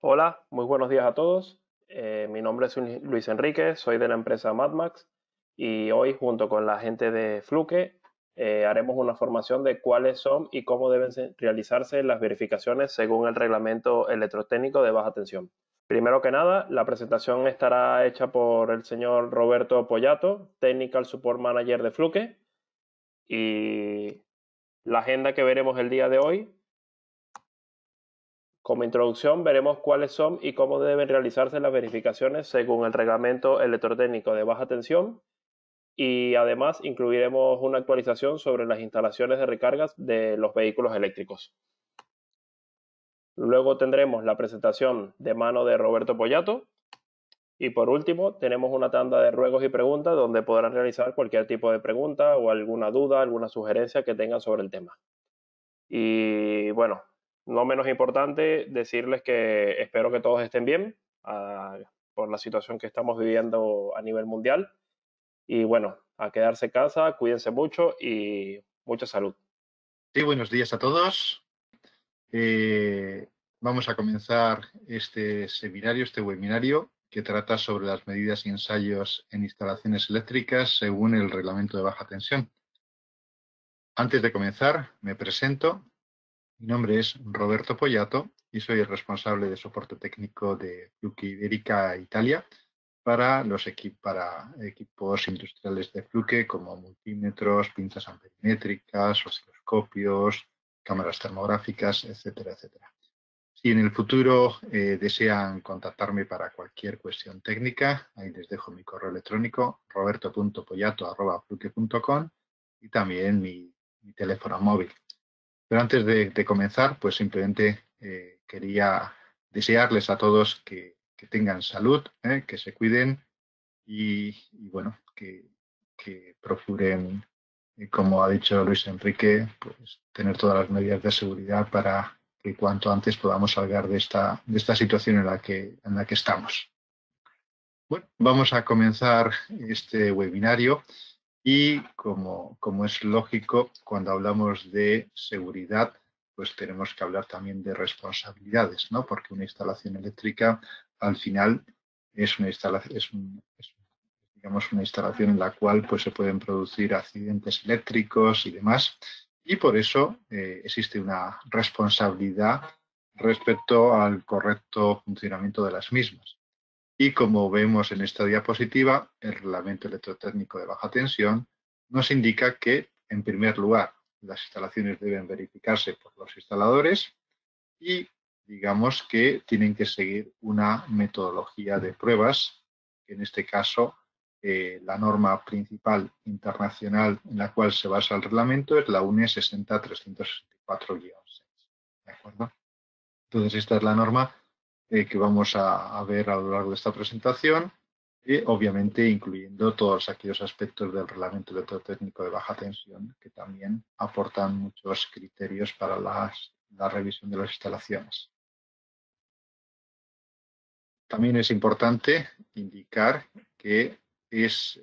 Hola, muy buenos días a todos. Mi nombre es Luis Enrique, soy de la empresa MadMax y hoy junto con la gente de Fluke haremos una formación de cuáles son y cómo deben realizarse las verificaciones según el reglamento electrotécnico de baja tensión. Primero que nada, la presentación estará hecha por el señor Roberto Pollato, Technical Support Manager de Fluke, y la agenda que veremos el día de hoy. Como introducción, veremos cuáles son y cómo deben realizarse las verificaciones según el reglamento electrotécnico de baja tensión y además incluiremos una actualización sobre las instalaciones de recargas de los vehículos eléctricos. Luego tendremos la presentación de mano de Roberto Pollato y por último tenemos una tanda de ruegos y preguntas donde podrán realizar cualquier tipo de pregunta o alguna duda, alguna sugerencia que tengan sobre el tema. Y bueno, no menos importante, decirles que espero que todos estén bien por la situación que estamos viviendo a nivel mundial. Y bueno, a quedarse en casa, cuídense mucho y mucha salud. Sí, buenos días a todos. Eh, Vamos a comenzar este seminario, este webinario, que trata sobre las medidas y ensayos en instalaciones eléctricas según el reglamento de baja tensión. Antes de comenzar, me presento. Mi nombre es Roberto Pollato y soy el responsable de soporte técnico de Fluke Ibérica Italia para para equipos industriales de Fluke como multímetros, pinzas amperimétricas, osciloscopios, cámaras termográficas, etcétera, etcétera. Si en el futuro desean contactarme para cualquier cuestión técnica, ahí les dejo mi correo electrónico roberto.pollato@fluke.com y también mi teléfono móvil. Pero antes de comenzar, pues simplemente quería desearles a todos que tengan salud, que se cuiden y bueno, que procuren, como ha dicho Luis Enrique, pues tener todas las medidas de seguridad para que cuanto antes podamos salir de esta situación en la que estamos. Bueno, vamos a comenzar este webinario y como es lógico, cuando hablamos de seguridad, pues tenemos que hablar también de responsabilidades, ¿no? Porque una instalación eléctrica al final es una instalación, digamos, una instalación en la cual pues, se pueden producir accidentes eléctricos y demás. Y por eso existe una responsabilidad respecto al correcto funcionamiento de las mismas. Y como vemos en esta diapositiva, el reglamento electrotécnico de baja tensión nos indica que, en primer lugar, las instalaciones deben verificarse por los instaladores y digamos que tienen que seguir una metodología de pruebas, que en este caso la norma principal internacional en la cual se basa el reglamento es la UNE 60364-6. ¿De acuerdo? Entonces, esta es la norma que vamos a ver a lo largo de esta presentación, y obviamente incluyendo todos aquellos aspectos del reglamento electrotécnico de baja tensión que también aportan muchos criterios para la revisión de las instalaciones. También es importante indicar que es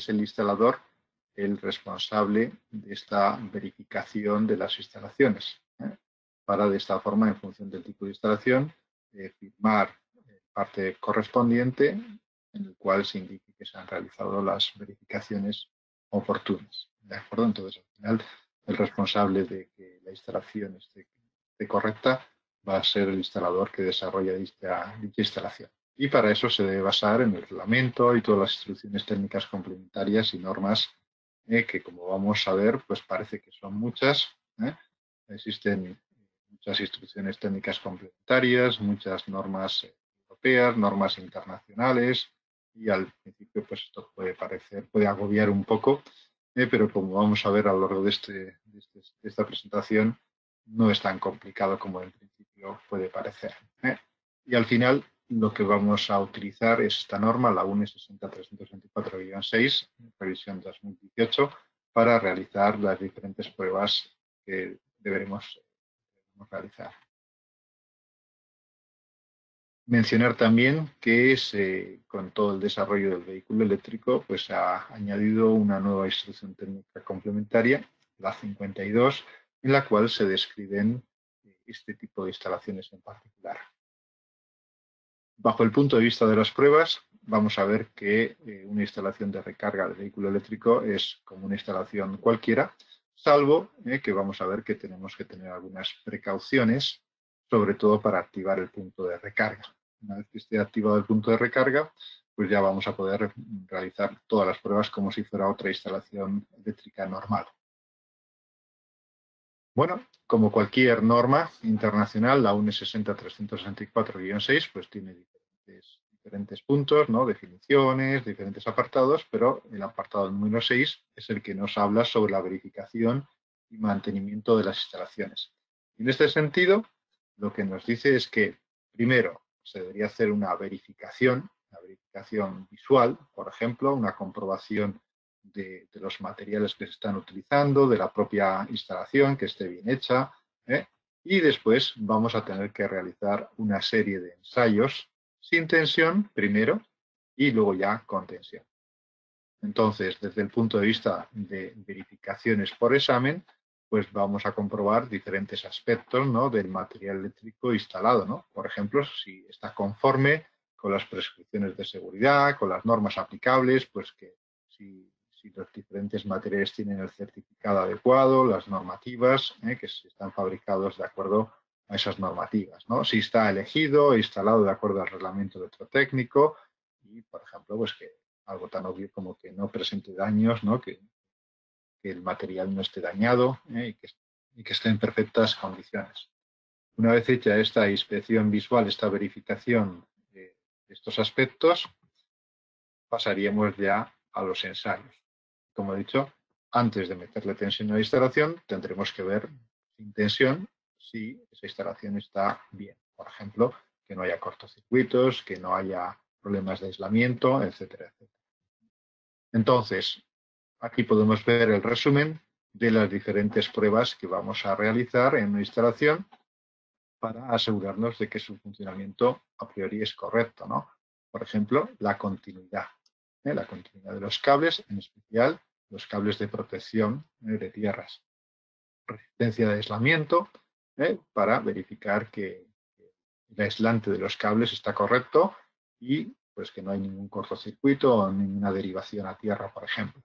el instalador el responsable de esta verificación de las instalaciones, para de esta forma, en función del tipo de instalación, firmar parte correspondiente en el cual se indique que se han realizado las verificaciones oportunas. ¿De acuerdo? Entonces, al final, el responsable de que la instalación esté correcta va a ser el instalador que desarrolla dicha instalación. Y para eso se debe basar en el reglamento y todas las instrucciones técnicas complementarias y normas que, como vamos a ver, pues parece que son muchas. Existen muchas instrucciones técnicas complementarias, muchas normas europeas, normas internacionales, y al principio pues esto puede agobiar un poco, pero como vamos a ver a lo largo de esta presentación, no es tan complicado como en principio puede parecer. Y al final lo que vamos a utilizar es esta norma, la UNE 60324-6, revisión 2018, para realizar las diferentes pruebas que deberemos realizar. Mencionar también que con todo el desarrollo del vehículo eléctrico, pues ha añadido una nueva instrucción técnica complementaria, la 52, en la cual se describen este tipo de instalaciones en particular. Bajo el punto de vista de las pruebas, vamos a ver que una instalación de recarga de vehículo eléctrico es como una instalación cualquiera, salvo que vamos a ver que tenemos que tener algunas precauciones, sobre todo para activar el punto de recarga. Una vez que esté activado el punto de recarga, pues ya vamos a poder realizar todas las pruebas como si fuera otra instalación eléctrica normal. Bueno, como cualquier norma internacional, la UNE 60364-6 pues tiene diferentes puntos, ¿no? Definiciones, diferentes apartados, pero el apartado número 6 es el que nos habla sobre la verificación y mantenimiento de las instalaciones. Y en este sentido, lo que nos dice es que, primero, se debería hacer una verificación visual, por ejemplo, una comprobación de los materiales que se están utilizando, de la propia instalación, que esté bien hecha, ¿eh? Y después vamos a tener que realizar una serie de ensayos sin tensión primero y luego ya con tensión. Entonces, desde el punto de vista de verificaciones por examen, pues vamos a comprobar diferentes aspectos, ¿no? Del material eléctrico instalado, ¿no? Por ejemplo, si está conforme con las prescripciones de seguridad, con las normas aplicables, pues que si los diferentes materiales tienen el certificado adecuado, las normativas, que si están fabricados de acuerdo a esas normativas, ¿no? Si está elegido e instalado de acuerdo al reglamento electrotécnico y, por ejemplo, pues que algo tan obvio como que no presente daños, ¿no? Que el material no esté dañado y que esté en perfectas condiciones. Una vez hecha esta inspección visual, esta verificación de estos aspectos, pasaríamos ya a los ensayos. Como he dicho, antes de meterle tensión a la instalación, tendremos que ver sin tensión si esa instalación está bien. Por ejemplo, que no haya cortocircuitos, que no haya problemas de aislamiento, etcétera, etcétera. Entonces, aquí podemos ver el resumen de las diferentes pruebas que vamos a realizar en una instalación para asegurarnos de que su funcionamiento a priori es correcto, ¿no? Por ejemplo, la continuidad de los cables, en especial los cables de protección de tierras. Resistencia de aislamiento, para verificar que el aislante de los cables está correcto y pues que no hay ningún cortocircuito o ninguna derivación a tierra, por ejemplo.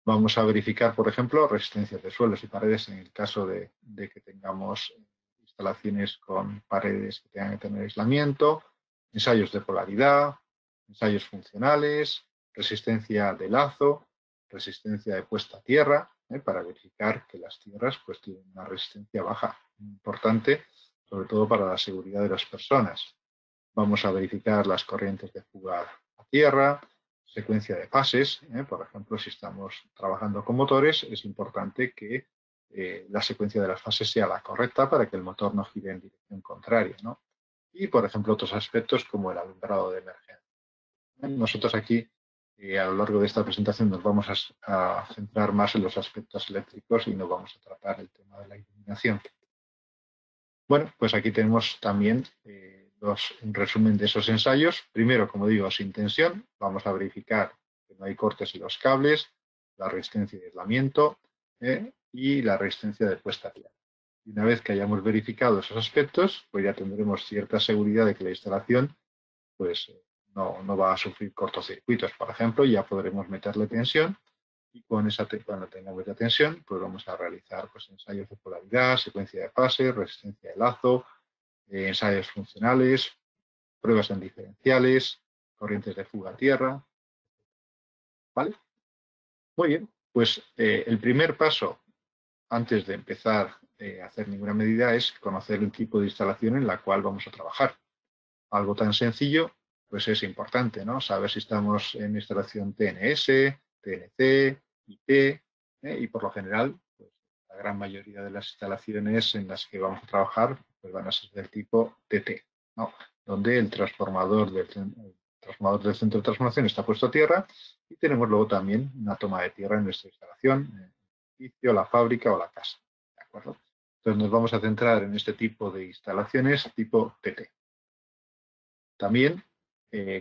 Vamos a verificar, por ejemplo, resistencias de suelos y paredes en el caso de que tengamos instalaciones con paredes que tengan que tener aislamiento, ensayos de polaridad, ensayos funcionales, resistencia de lazo, resistencia de puesta a tierra, para verificar que las tierras pues, tienen una resistencia baja, importante, sobre todo para la seguridad de las personas. Vamos a verificar las corrientes de fuga a tierra, secuencia de fases. Por ejemplo, si estamos trabajando con motores, es importante que la secuencia de las fases sea la correcta para que el motor no gire en dirección contraria, ¿no? Y, por ejemplo, otros aspectos como el alumbrado de emergencia. Nosotros aquí, a lo largo de esta presentación, nos vamos a centrar más en los aspectos eléctricos y no vamos a tratar el tema de la iluminación. Bueno, pues aquí tenemos también un resumen de esos ensayos. Primero, como digo, sin tensión, vamos a verificar que no hay cortes en los cables, la resistencia de aislamiento y la resistencia de puesta a tierra. Y una vez que hayamos verificado esos aspectos, pues ya tendremos cierta seguridad de que la instalación pues, no va a sufrir cortocircuitos, por ejemplo, y ya podremos meterle tensión. Y cuando tengamos ya tensión, pues vamos a realizar pues, ensayos de polaridad, secuencia de fase, resistencia de lazo, ensayos funcionales, pruebas en diferenciales, corrientes de fuga a tierra. ¿Vale? Muy bien, pues el primer paso antes de empezar a hacer ninguna medida es conocer el tipo de instalación en la cual vamos a trabajar. Algo tan sencillo, pues es importante, ¿no? Saber si estamos en instalación TNS, TNC, IT, y por lo general, pues, la gran mayoría de las instalaciones en las que vamos a trabajar pues van a ser del tipo TT, ¿no? Donde el transformador del centro de transformación está puesto a tierra y tenemos luego también una toma de tierra en nuestra instalación, en el edificio, la fábrica o la casa, ¿de acuerdo? Entonces nos vamos a centrar en este tipo de instalaciones tipo TT. También,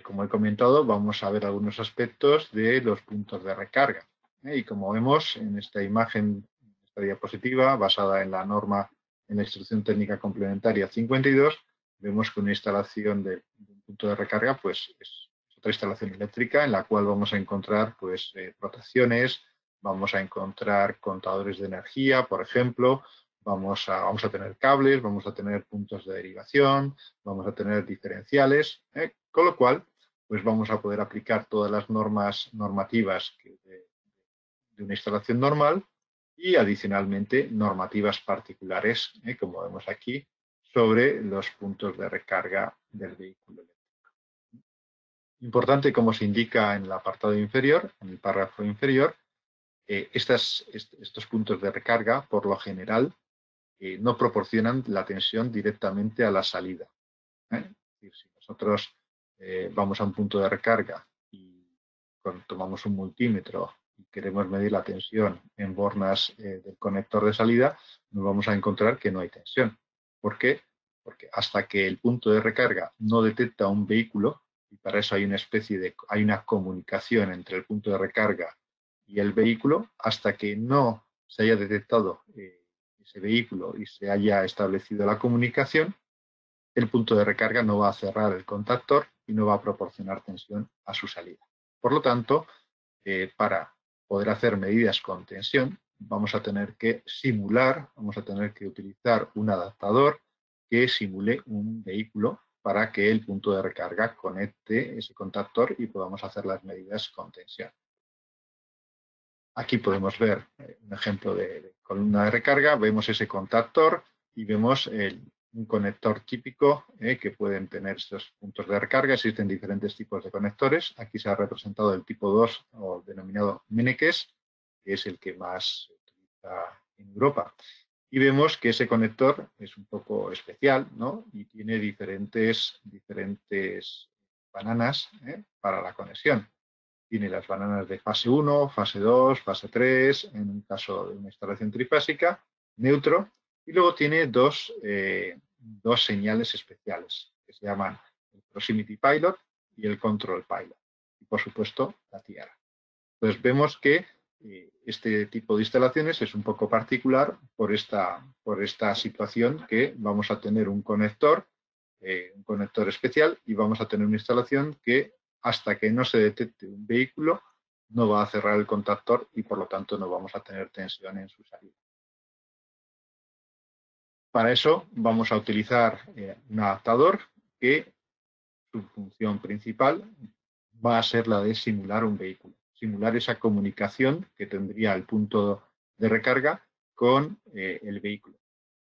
como he comentado, vamos a ver algunos aspectos de los puntos de recarga. Y como vemos en esta imagen, esta diapositiva, basada en la norma, en la instrucción técnica complementaria 52, vemos que una instalación de un punto de recarga pues es otra instalación eléctrica en la cual vamos a encontrar pues protecciones, vamos a encontrar contadores de energía, por ejemplo, vamos a tener cables, vamos a tener puntos de derivación, vamos a tener diferenciales, con lo cual pues vamos a poder aplicar todas las normativas de una instalación normal y adicionalmente normativas particulares, como vemos aquí, sobre los puntos de recarga del vehículo eléctrico. Importante, como se indica en el apartado inferior, en el párrafo inferior, estos puntos de recarga, por lo general, no proporcionan la tensión directamente a la salida. Es decir, si nosotros vamos a un punto de recarga y tomamos un multímetro y queremos medir la tensión en bornas del conector de salida, nos vamos a encontrar que no hay tensión. ¿Por qué? Porque hasta que el punto de recarga no detecta un vehículo, y para eso hay hay una comunicación entre el punto de recarga y el vehículo, hasta que no se haya detectado ese vehículo y se haya establecido la comunicación, el punto de recarga no va a cerrar el contactor y no va a proporcionar tensión a su salida. Por lo tanto, para poder hacer medidas con tensión, vamos a tener que vamos a tener que utilizar un adaptador que simule un vehículo para que el punto de recarga conecte ese contactor y podamos hacer las medidas con tensión. Aquí podemos ver un ejemplo de columna de recarga, vemos ese contactor y vemos un conector típico que pueden tener estos puntos de recarga. Existen diferentes tipos de conectores. Aquí se ha representado el tipo 2 o denominado Mennekes, que es el que más se utiliza en Europa. Y vemos que ese conector es un poco especial, ¿no? Y tiene diferentes bananas para la conexión. Tiene las bananas de fase 1, fase 2, fase 3, en un caso de una instalación trifásica, neutro, y luego tiene dos señales especiales que se llaman el Proximity Pilot y el Control Pilot. Y por supuesto, la tiara. Entonces vemos que este tipo de instalaciones es un poco particular por esta situación que vamos a tener un conector especial y vamos a tener una instalación que hasta que no se detecte un vehículo no va a cerrar el contactor y por lo tanto no vamos a tener tensión en su salida. Para eso vamos a utilizar un adaptador que su función principal va a ser la de simular un vehículo, simular esa comunicación que tendría el punto de recarga con el vehículo.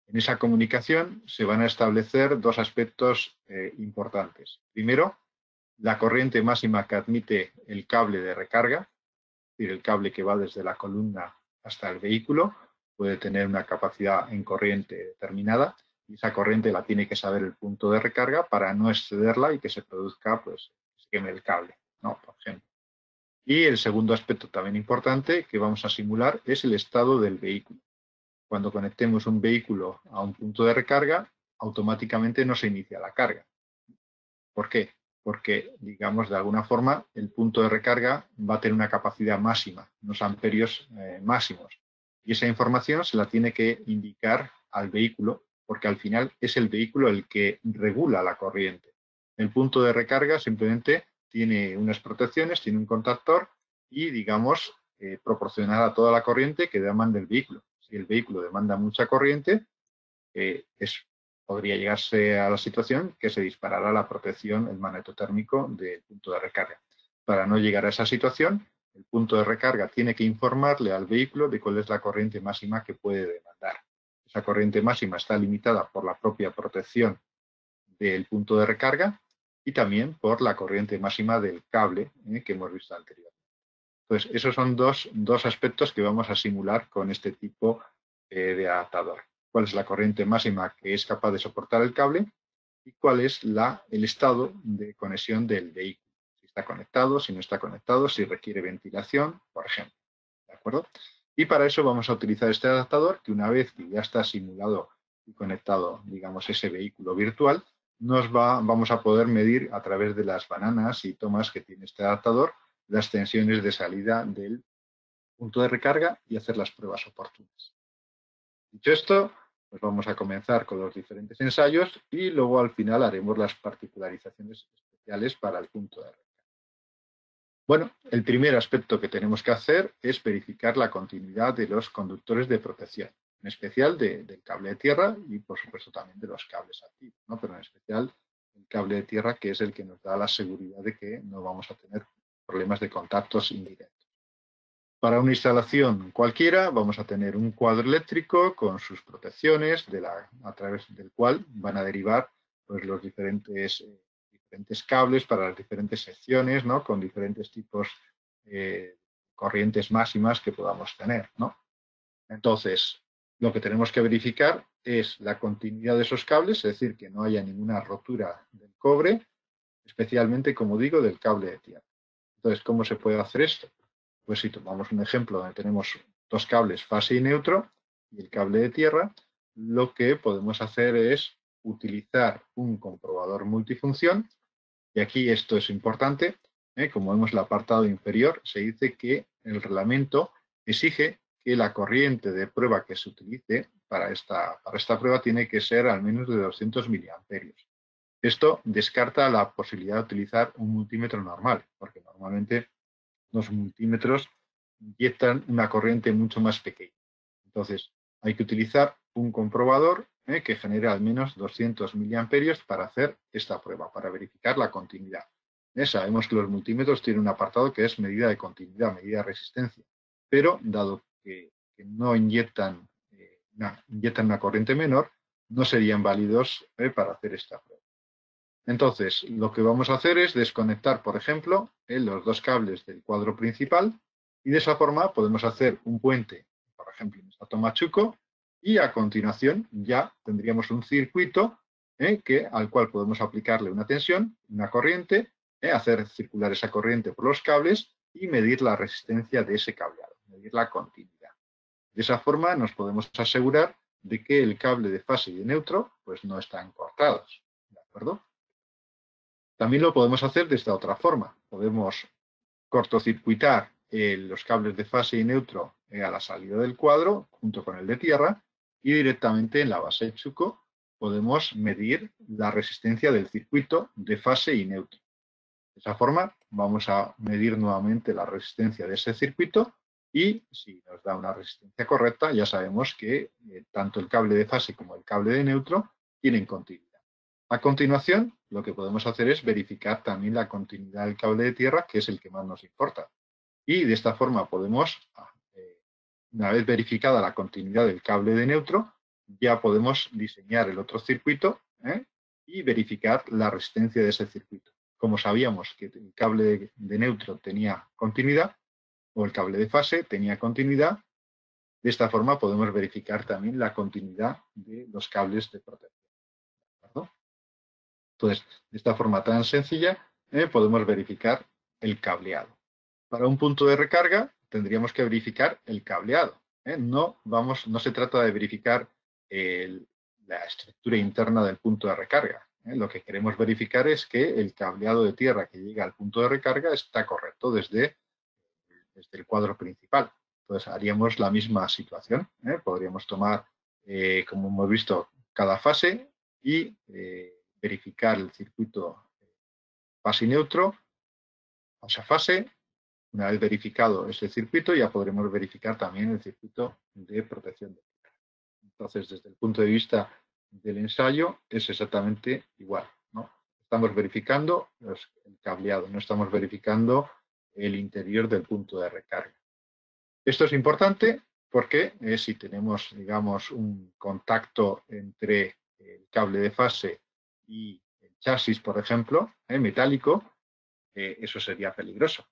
En esa comunicación se van a establecer dos aspectos importantes. Primero, la corriente máxima que admite el cable de recarga, es decir, el cable que va desde la columna hasta el vehículo, puede tener una capacidad en corriente determinada y esa corriente la tiene que saber el punto de recarga para no excederla y que se produzca, pues, que se queme el cable, ¿no? Por ejemplo. Y el segundo aspecto también importante que vamos a simular es el estado del vehículo. Cuando conectemos un vehículo a un punto de recarga, automáticamente no se inicia la carga. ¿Por qué? Porque, digamos, de alguna forma, el punto de recarga va a tener una capacidad máxima, unos amperios máximos. Y esa información se la tiene que indicar al vehículo, porque al final es el vehículo el que regula la corriente. El punto de recarga simplemente tiene unas protecciones, tiene un contactor y, digamos, proporcionará toda la corriente que demanda el vehículo. Si el vehículo demanda mucha corriente, podría llegarse a la situación que se disparará la protección, el magnetotérmico del punto de recarga. Para no llegar a esa situación, el punto de recarga tiene que informarle al vehículo de cuál es la corriente máxima que puede demandar. Esa corriente máxima está limitada por la propia protección del punto de recarga y también por la corriente máxima del cable que hemos visto anteriormente. Entonces, esos son dos aspectos que vamos a simular con este tipo de adaptador. Cuál es la corriente máxima que es capaz de soportar el cable y cuál es el estado de conexión del vehículo. Si está conectado, si no está conectado, si requiere ventilación, por ejemplo. ¿De acuerdo? Y para eso vamos a utilizar este adaptador que una vez que ya está simulado y conectado, digamos, ese vehículo virtual, vamos a poder medir a través de las bananas y tomas que tiene este adaptador las tensiones de salida del punto de recarga y hacer las pruebas oportunas. Dicho esto, pues vamos a comenzar con los diferentes ensayos y luego al final haremos las particularizaciones específicas. esenciales para el punto de recarga. Bueno, el primer aspecto que tenemos que hacer es verificar la continuidad de los conductores de protección, en especial del cable de tierra y, por supuesto, también de los cables activos, ¿no? Pero en especial el cable de tierra, que es el que nos da la seguridad de que no vamos a tener problemas de contactos indirectos. Para una instalación cualquiera vamos a tener un cuadro eléctrico con sus protecciones a través del cual van a derivar pues, los diferentes cables para las diferentes secciones, ¿no? Con diferentes tipos corrientes máximas que podamos tener, ¿no? Entonces, lo que tenemos que verificar es la continuidad de esos cables, es decir, que no haya ninguna rotura del cobre, especialmente, como digo, del cable de tierra. Entonces, ¿cómo se puede hacer esto? Pues si tomamos un ejemplo donde tenemos dos cables fase y neutro y el cable de tierra, lo que podemos hacer es utilizar un comprobador multifunción. Y aquí esto es importante, como vemos en el apartado inferior, se dice que el reglamento exige que la corriente de prueba que se utilice para esta prueba tiene que ser al menos de 200 miliamperios. Esto descarta la posibilidad de utilizar un multímetro normal, porque normalmente los multímetros inyectan una corriente mucho más pequeña. Entonces, hay que utilizar un comprobador que genere al menos 200 miliamperios para hacer esta prueba, para verificar la continuidad. Sabemos que los multímetros tienen un apartado que es medida de continuidad, medida de resistencia, pero dado que no inyectan una corriente menor, no serían válidos para hacer esta prueba. Entonces, lo que vamos a hacer es desconectar, por ejemplo, los dos cables del cuadro principal y de esa forma podemos hacer un puente, por ejemplo, en esta toma Chuco, y a continuación ya tendríamos un circuito al cual podemos aplicarle una tensión, una corriente, hacer circular esa corriente por los cables y medir la resistencia de ese cableado, medir la continuidad. De esa forma nos podemos asegurar de que el cable de fase y de neutro pues no están cortados, ¿de acuerdo? También lo podemos hacer de esta otra forma. Podemos cortocircuitar los cables de fase y neutro a la salida del cuadro junto con el de tierra y directamente en la base Chuco podemos medir la resistencia del circuito de fase y neutro. De esa forma vamos a medir nuevamente la resistencia de ese circuito y si nos da una resistencia correcta ya sabemos que tanto el cable de fase como el cable de neutro tienen continuidad. A continuación, lo que podemos hacer es verificar también la continuidad del cable de tierra, que es el que más nos importa. Y de esta forma podemos, una vez verificada la continuidad del cable de neutro, ya podemos diseñar el otro circuito y verificar la resistencia de ese circuito. Como sabíamos que el cable de neutro tenía continuidad, o el cable de fase tenía continuidad, de esta forma podemos verificar también la continuidad de los cables de protección. ¿De acuerdo? Entonces, de esta forma tan sencilla, podemos verificar el cableado. Para un punto de recarga, tendríamos que verificar el cableado. No se trata de verificar la estructura interna del punto de recarga. Lo que queremos verificar es que el cableado de tierra que llega al punto de recarga está correcto desde el cuadro principal. Entonces, haríamos la misma situación. Podríamos tomar, como hemos visto, cada fase y verificar el circuito fase y neutro, fase a fase. Una vez verificado ese circuito, ya podremos verificar también el circuito de protección de tierra. Entonces, desde el punto de vista del ensayo, es exactamente igual, ¿no? Estamos verificando el cableado, no estamos verificando el interior del punto de recarga. Esto es importante porque si tenemos, digamos, un contacto entre el cable de fase y el chasis, por ejemplo, metálico, eso sería peligroso.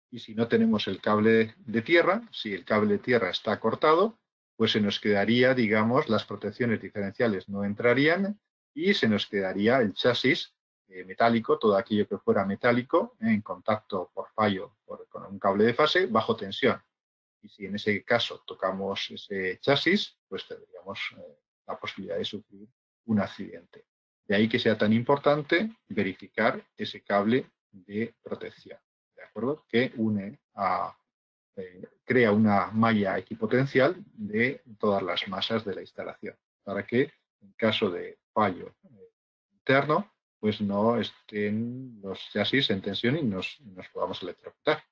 Y si no tenemos el cable de tierra, si el cable de tierra está cortado, pues se nos quedaría, digamos, las protecciones diferenciales no entrarían y se nos quedaría el chasis metálico, todo aquello que fuera metálico, en contacto por fallo con un cable de fase bajo tensión. Y si en ese caso tocamos ese chasis, pues tendríamos la posibilidad de sufrir un accidente. De ahí que sea tan importante verificar ese cable de protección, ¿de acuerdo? Que crea una malla equipotencial de todas las masas de la instalación, para que en caso de fallo interno pues no estén los chasis en tensión y nos podamos electrocutar.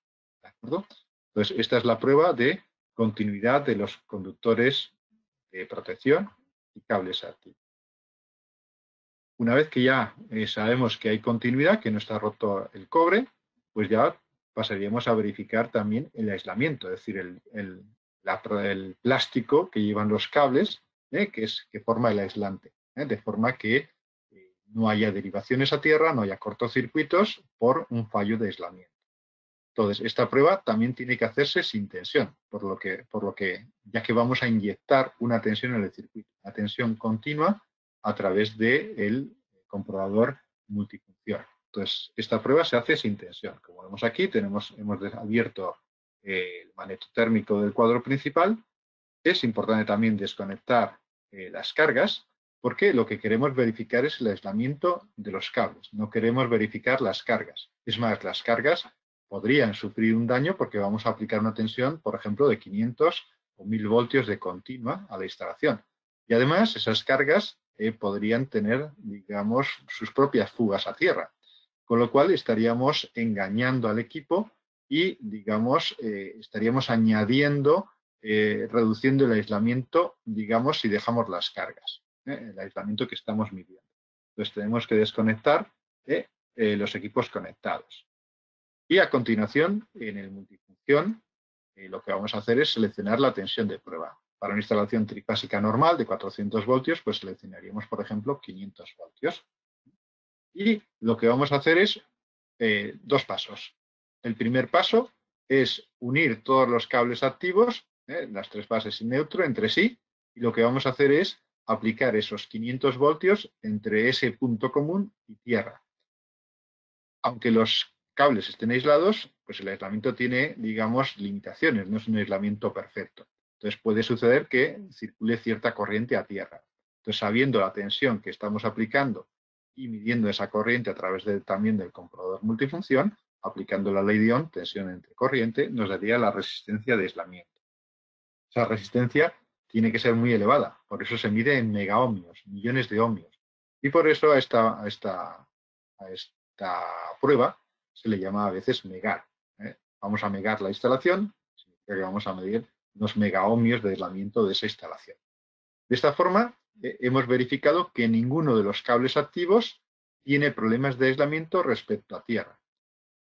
¿De acuerdo? Entonces, esta es la prueba de continuidad de los conductores de protección y cables activos. Una vez que ya sabemos que hay continuidad, que no está roto el cobre, pues ya pasaríamos a verificar también el aislamiento, es decir, el plástico que llevan los cables, que forma el aislante, de forma que no haya derivaciones a tierra, no haya cortocircuitos por un fallo de aislamiento. Entonces, esta prueba también tiene que hacerse sin tensión, por lo que ya que vamos a inyectar una tensión en el circuito, una tensión continua a través del comprobador multifunción. Entonces, esta prueba se hace sin tensión. Como vemos aquí, hemos abierto el magneto térmico del cuadro principal. Es importante también desconectar las cargas, porque lo que queremos verificar es el aislamiento de los cables. No queremos verificar las cargas. Es más, las cargas podrían sufrir un daño porque vamos a aplicar una tensión, por ejemplo, de 500 o 1000 voltios de continua a la instalación. Y además, esas cargas podrían tener, digamos, sus propias fugas a tierra. Con lo cual, estaríamos engañando al equipo y, digamos, estaríamos añadiendo, reduciendo el aislamiento, digamos, si dejamos las cargas, el aislamiento que estamos midiendo. Entonces, tenemos que desconectar los equipos conectados. Y a continuación, en el multifunción, lo que vamos a hacer es seleccionar la tensión de prueba. Para una instalación trifásica normal de 400 voltios, pues seleccionaríamos, por ejemplo, 500 voltios. Y lo que vamos a hacer es dos pasos. El primer paso es unir todos los cables activos, las tres bases y neutro, entre sí. Y lo que vamos a hacer es aplicar esos 500 voltios entre ese punto común y tierra. Aunque los cables estén aislados, pues el aislamiento tiene, digamos, limitaciones, no es un aislamiento perfecto. Entonces puede suceder que circule cierta corriente a tierra. Entonces, sabiendo la tensión que estamos aplicando y midiendo esa corriente a través también del comprobador multifunción, aplicando la ley de Ohm, tensión entre corriente, nos daría la resistencia de aislamiento. Esa resistencia tiene que ser muy elevada, por eso se mide en megaohmios, millones de ohmios. Y por eso a esta prueba se le llama a veces megar. Vamos a megar la instalación, significa que vamos a medir los megaohmios de aislamiento de esa instalación. De esta forma, hemos verificado que ninguno de los cables activos tiene problemas de aislamiento respecto a tierra.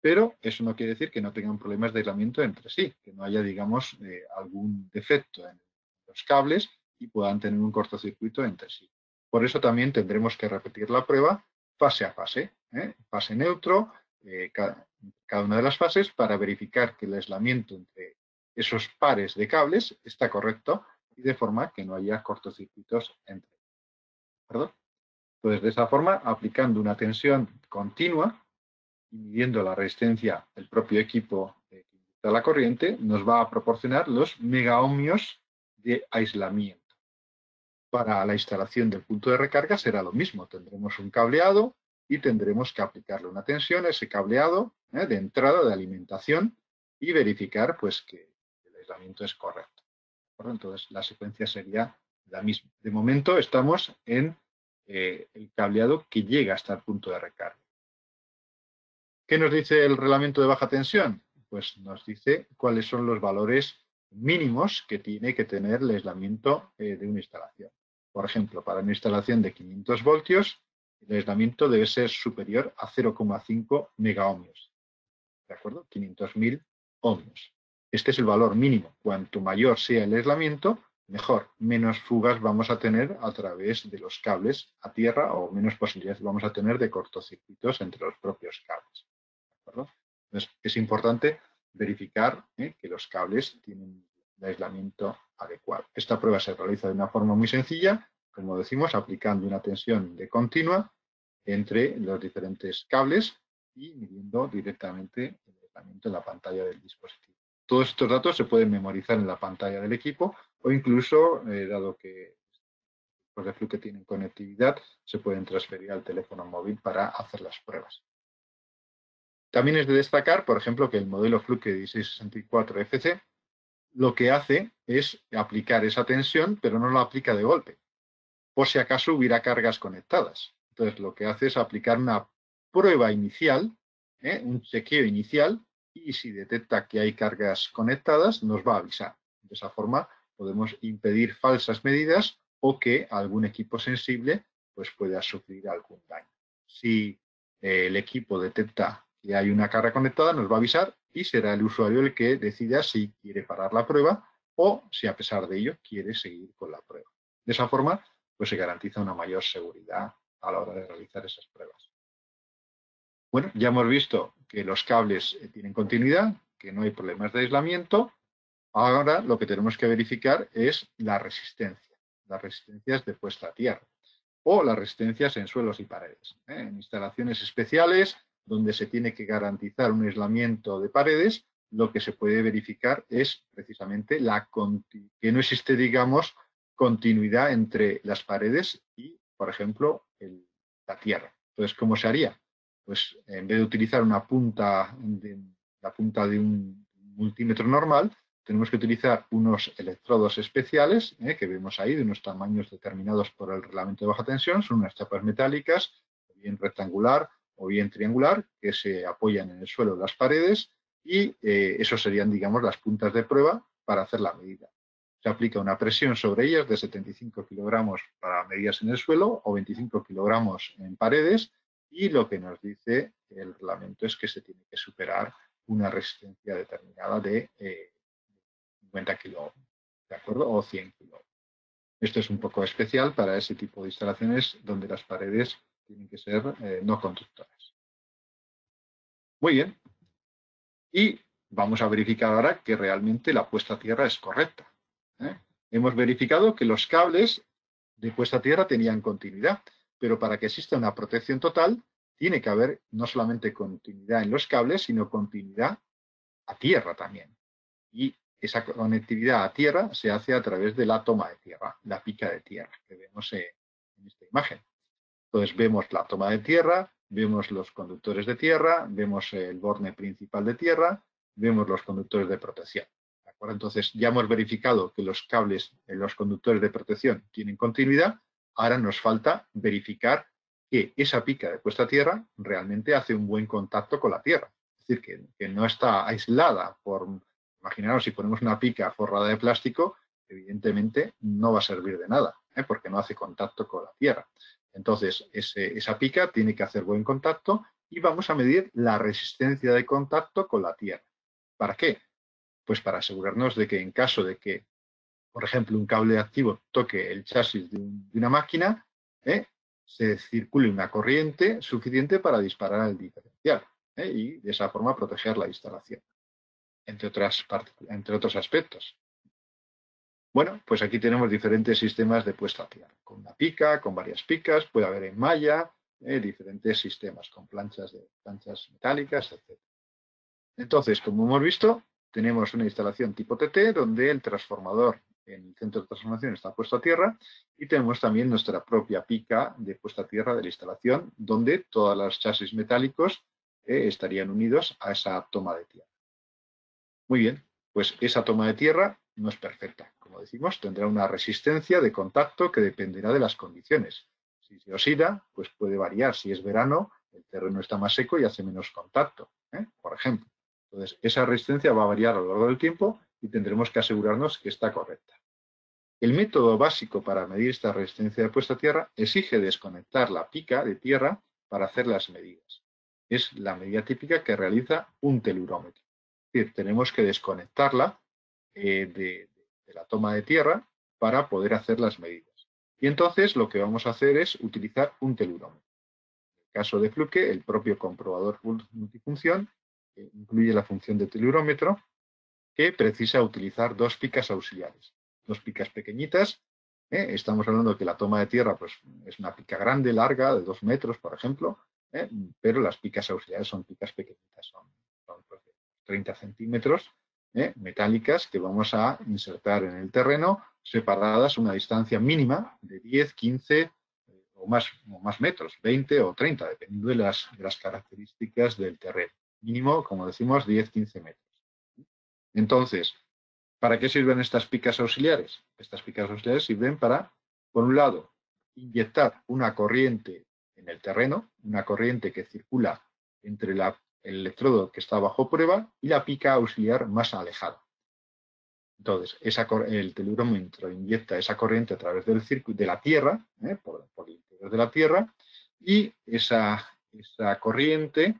Pero eso no quiere decir que no tengan problemas de aislamiento entre sí, que no haya, digamos, algún defecto en los cables y puedan tener un cortocircuito entre sí. Por eso también tendremos que repetir la prueba fase a fase, fase neutro, cada una de las fases, para verificar que el aislamiento entre esos pares de cables está correcto y de forma que no haya cortocircuitos entre ellos. ¿Perdón? Entonces, de esa forma, aplicando una tensión continua y midiendo la resistencia del propio equipo que inyecta la corriente, nos va a proporcionar los megaohmios de aislamiento. Para la instalación del punto de recarga será lo mismo. Tendremos un cableado y tendremos que aplicarle una tensión a ese cableado de entrada, de alimentación, y verificar pues, que el aislamiento es correcto. Entonces, la secuencia sería la misma. De momento estamos en el cableado que llega hasta el punto de recarga. ¿Qué nos dice el reglamento de baja tensión? Pues nos dice cuáles son los valores mínimos que tiene que tener el aislamiento de una instalación. Por ejemplo, para una instalación de 500 voltios, el aislamiento debe ser superior a 0,5 megaohmios. ¿De acuerdo? 500.000 ohmios. Este es el valor mínimo. Cuanto mayor sea el aislamiento, mejor. Menos fugas vamos a tener a través de los cables a tierra o menos posibilidades vamos a tener de cortocircuitos entre los propios cables. Entonces, es importante verificar que los cables tienen el aislamiento adecuado. Esta prueba se realiza de una forma muy sencilla, como decimos, aplicando una tensión de continua entre los diferentes cables y midiendo directamente el aislamiento en la pantalla del dispositivo. Todos estos datos se pueden memorizar en la pantalla del equipo o incluso, dado que los de Fluke tienen conectividad, se pueden transferir al teléfono móvil para hacer las pruebas. También es de destacar, por ejemplo, que el modelo Fluke 1664FC lo que hace es aplicar esa tensión, pero no la aplica de golpe, por si acaso hubiera cargas conectadas. Entonces, lo que hace es aplicar una prueba inicial, un chequeo inicial, y si detecta que hay cargas conectadas, nos va a avisar. De esa forma, podemos impedir falsas medidas o que algún equipo sensible pues, pueda sufrir algún daño. Si el equipo detecta que hay una carga conectada, nos va a avisar y será el usuario el que decida si quiere parar la prueba o si a pesar de ello quiere seguir con la prueba. De esa forma, pues se garantiza una mayor seguridad a la hora de realizar esas pruebas. Bueno, ya hemos visto que los cables tienen continuidad, que no hay problemas de aislamiento. Ahora lo que tenemos que verificar es la resistencia, las resistencias de puesta a tierra o las resistencias en suelos y paredes. En instalaciones especiales, donde se tiene que garantizar un aislamiento de paredes, lo que se puede verificar es precisamente que no existe, digamos, continuidad entre las paredes y, por ejemplo, la tierra. Entonces, ¿cómo se haría? Pues en vez de utilizar la punta de un multímetro normal, tenemos que utilizar unos electrodos especiales que vemos ahí de unos tamaños determinados por el reglamento de baja tensión. Son unas chapas metálicas, o bien rectangular o bien triangular, que se apoyan en el suelo de las paredes y esos serían, digamos, las puntas de prueba para hacer la medida. Se aplica una presión sobre ellas de 75 kilogramos para medidas en el suelo o 25 kilogramos en paredes y lo que nos dice el reglamento es que se tiene que superar una resistencia determinada de 50 kilos, ¿de acuerdo? O 100 kilos. Esto es un poco especial para ese tipo de instalaciones donde las paredes tienen que ser no conductoras. Muy bien. Y vamos a verificar ahora que realmente la puesta a tierra es correcta. Hemos verificado que los cables de puesta a tierra tenían continuidad, pero para que exista una protección total tiene que haber no solamente continuidad en los cables, sino continuidad a tierra también. Y esa conectividad a tierra se hace a través de la toma de tierra, la pica de tierra que vemos en esta imagen. Entonces vemos la toma de tierra, vemos los conductores de tierra, vemos el borne principal de tierra, vemos los conductores de protección. ¿De acuerdo? Entonces ya hemos verificado que los cables en los conductores de protección tienen continuidad. Ahora nos falta verificar que esa pica de puesta a tierra realmente hace un buen contacto con la tierra. Es decir, que no está aislada por... Imaginaros, si ponemos una pica forrada de plástico, evidentemente no va a servir de nada, porque no hace contacto con la tierra. Entonces, esa pica tiene que hacer buen contacto y vamos a medir la resistencia de contacto con la tierra. ¿Para qué? Pues para asegurarnos de que en caso de que, por ejemplo, un cable activo toque el chasis de una máquina, se circule una corriente suficiente para disparar el diferencial y de esa forma proteger la instalación, entre otros aspectos. Bueno, pues aquí tenemos diferentes sistemas de puesta a tierra, con una pica, con varias picas, puede haber en malla, diferentes sistemas, con planchas metálicas, etc. Entonces, como hemos visto, tenemos una instalación tipo TT, donde el transformador en el centro de transformación está puesto a tierra, y tenemos también nuestra propia pica de puesta a tierra de la instalación, donde todos los chasis metálicos estarían unidos a esa toma de tierra. Muy bien, pues esa toma de tierra no es perfecta. Como decimos, tendrá una resistencia de contacto que dependerá de las condiciones. Si se oxida, pues puede variar. Si es verano, el terreno está más seco y hace menos contacto, por ejemplo. Entonces, esa resistencia va a variar a lo largo del tiempo y tendremos que asegurarnos que está correcta. El método básico para medir esta resistencia de puesta a tierra exige desconectar la pica de tierra para hacer las medidas. Es la medida típica que realiza un telurómetro. Es decir, tenemos que desconectarla de la toma de tierra para poder hacer las medidas. Y entonces lo que vamos a hacer es utilizar un telurómetro. En el caso de Fluke, el propio comprobador multifunción incluye la función de telurómetro que precisa utilizar dos picas auxiliares. Dos picas pequeñitas. Estamos hablando de que la toma de tierra pues, es una pica grande, larga, de 2 metros, por ejemplo, pero las picas auxiliares son picas pequeñitas, son 30 centímetros, metálicas que vamos a insertar en el terreno, separadas una distancia mínima de 10, 15 o más metros, 20 o 30, dependiendo de las características del terreno. Mínimo, como decimos, 10, 15 metros. Entonces, ¿para qué sirven estas picas auxiliares? Estas picas auxiliares sirven para, por un lado, inyectar una corriente en el terreno, una corriente que circula entre el electrodo que está bajo prueba y la pica auxiliar más alejada. Entonces, el telurómetro inyecta esa corriente a través del circuito de la Tierra, por el interior de la Tierra, y esa corriente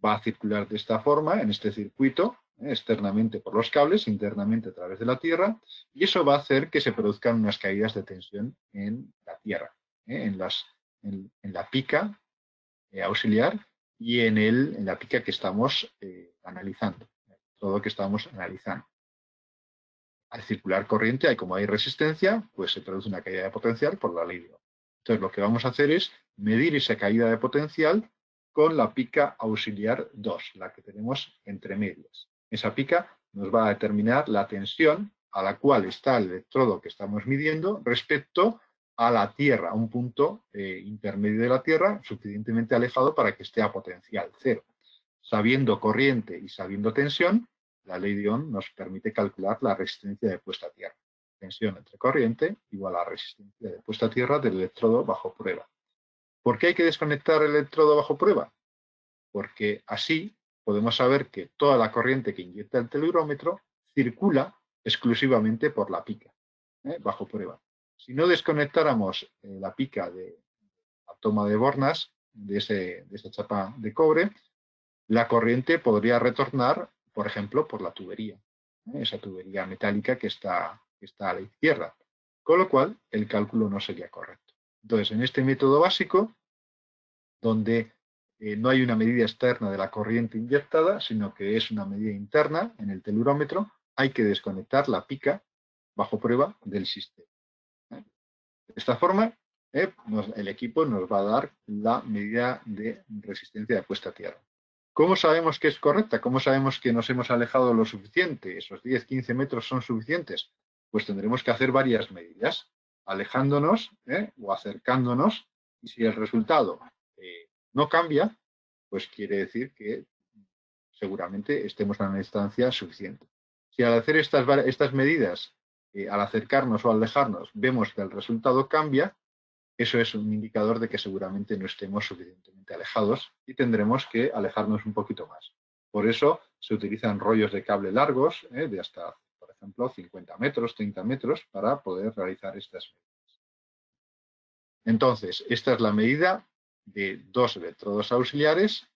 va a circular de esta forma en este circuito, externamente por los cables, internamente a través de la Tierra, y eso va a hacer que se produzcan unas caídas de tensión en la Tierra, en la pica auxiliar y en la pica que estamos analizando, todo lo que estamos analizando. Al circular corriente, como hay resistencia, pues se produce una caída de potencial por la ley de Ohm. Entonces, lo que vamos a hacer es medir esa caída de potencial con la pica auxiliar 2, la que tenemos entre medias. Esa pica nos va a determinar la tensión a la cual está el electrodo que estamos midiendo respecto a la Tierra, a un punto intermedio de la Tierra, suficientemente alejado para que esté a potencial cero. Sabiendo corriente y sabiendo tensión, la ley de Ohm nos permite calcular la resistencia de puesta a tierra. Tensión entre corriente igual a la resistencia de puesta a tierra del electrodo bajo prueba. ¿Por qué hay que desconectar el electrodo bajo prueba? Porque así podemos saber que toda la corriente que inyecta el telurómetro circula exclusivamente por la pica, bajo prueba. Si no desconectáramos la pica de la toma de bornas de esa chapa de cobre, la corriente podría retornar, por ejemplo, por la tubería, esa tubería metálica que está a la izquierda, con lo cual el cálculo no sería correcto. Entonces, en este método básico, donde no hay una medida externa de la corriente inyectada, sino que es una medida interna en el telurómetro, hay que desconectar la pica bajo prueba del sistema. De esta forma, el equipo nos va a dar la medida de resistencia de puesta a tierra. ¿Cómo sabemos que es correcta? ¿Cómo sabemos que nos hemos alejado lo suficiente? ¿Esos 10-15 metros son suficientes? Pues tendremos que hacer varias medidas, alejándonos o acercándonos, y si el resultado no cambia, pues quiere decir que seguramente estemos a una distancia suficiente. Si al hacer estas medidas, al acercarnos o alejarnos, vemos que el resultado cambia, eso es un indicador de que seguramente no estemos suficientemente alejados y tendremos que alejarnos un poquito más. Por eso se utilizan rollos de cable largos, de hasta, por ejemplo, 50 metros, 30 metros, para poder realizar estas medidas. Entonces, esta es la medida de 2 electrodos auxiliares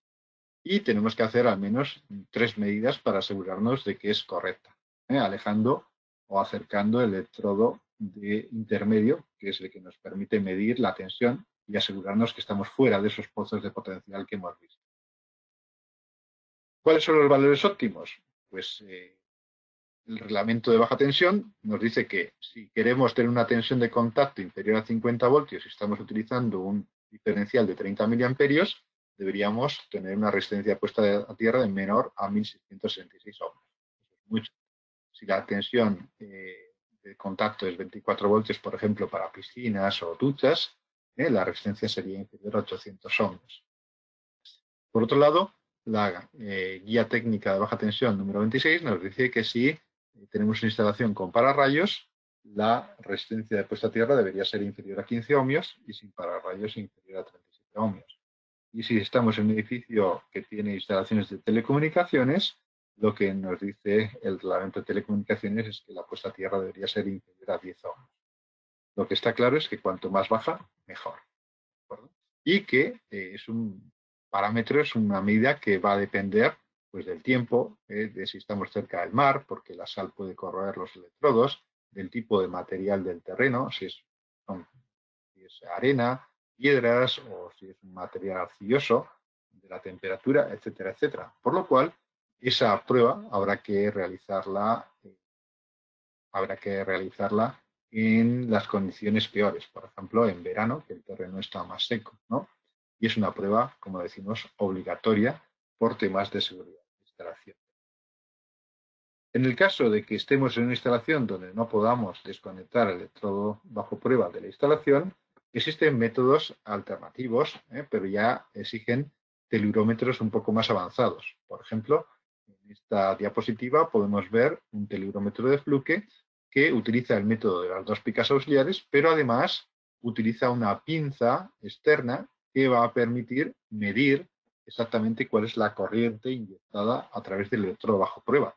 y tenemos que hacer al menos 3 medidas para asegurarnos de que es correcta, alejando o acercando el electrodo de intermedio, que es el que nos permite medir la tensión y asegurarnos que estamos fuera de esos pozos de potencial que hemos visto. ¿Cuáles son los valores óptimos? Pues el reglamento de baja tensión nos dice que si queremos tener una tensión de contacto inferior a 50 voltios y estamos utilizando un diferencial de 30 miliamperios, deberíamos tener una resistencia puesta a tierra de menor a 1666 ohms. Eso es mucho. Si la tensión de contacto es 24 voltios, por ejemplo, para piscinas o duchas, la resistencia sería inferior a 800 ohms. Por otro lado, la guía técnica de baja tensión número 26 nos dice que si tenemos una instalación con pararrayos, la resistencia de puesta a tierra debería ser inferior a 15 ohmios y sin pararrayos inferior a 37 ohmios. Y si estamos en un edificio que tiene instalaciones de telecomunicaciones, lo que nos dice el reglamento de telecomunicaciones es que la puesta a tierra debería ser inferior a 10 ohmios. Lo que está claro es que cuanto más baja, mejor. ¿De acuerdo? Y que es un parámetro, es una medida que va a depender pues, del tiempo, de si estamos cerca del mar, porque la sal puede corroer los electrodos, del tipo de material del terreno, si es arena, piedras o si es un material arcilloso, de la temperatura, etcétera, etcétera. Por lo cual, esa prueba habrá que realizarla en las condiciones peores, por ejemplo, en verano, que el terreno está más seco, ¿no? Y es una prueba, como decimos, obligatoria por temas de seguridad de instalación. En el caso de que estemos en una instalación donde no podamos desconectar el electrodo bajo prueba de la instalación, existen métodos alternativos, pero ya exigen telurómetros un poco más avanzados. Por ejemplo, en esta diapositiva podemos ver un telurómetro de Fluke que utiliza el método de las 2 picas auxiliares, pero además utiliza una pinza externa que va a permitir medir exactamente cuál es la corriente inyectada a través del electrodo bajo prueba.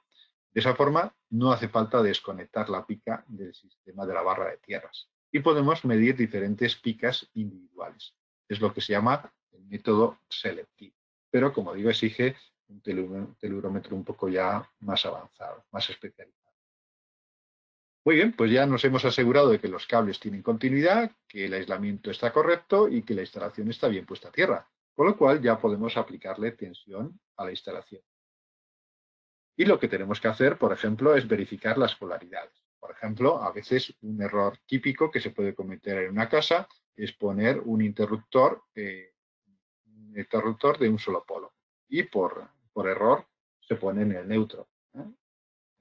De esa forma, no hace falta desconectar la pica del sistema de la barra de tierras. Y podemos medir diferentes picas individuales. Es lo que se llama el método selectivo. Pero, como digo, exige un telurómetro un poco ya más avanzado, más especializado. Muy bien, pues ya nos hemos asegurado de que los cables tienen continuidad, que el aislamiento está correcto y que la instalación está bien puesta a tierra. Con lo cual ya podemos aplicarle tensión a la instalación. Y lo que tenemos que hacer, por ejemplo, es verificar las polaridades. Por ejemplo, a veces un error típico que se puede cometer en una casa es poner un interruptor de un solo polo. Y por error se pone en el neutro, ¿eh?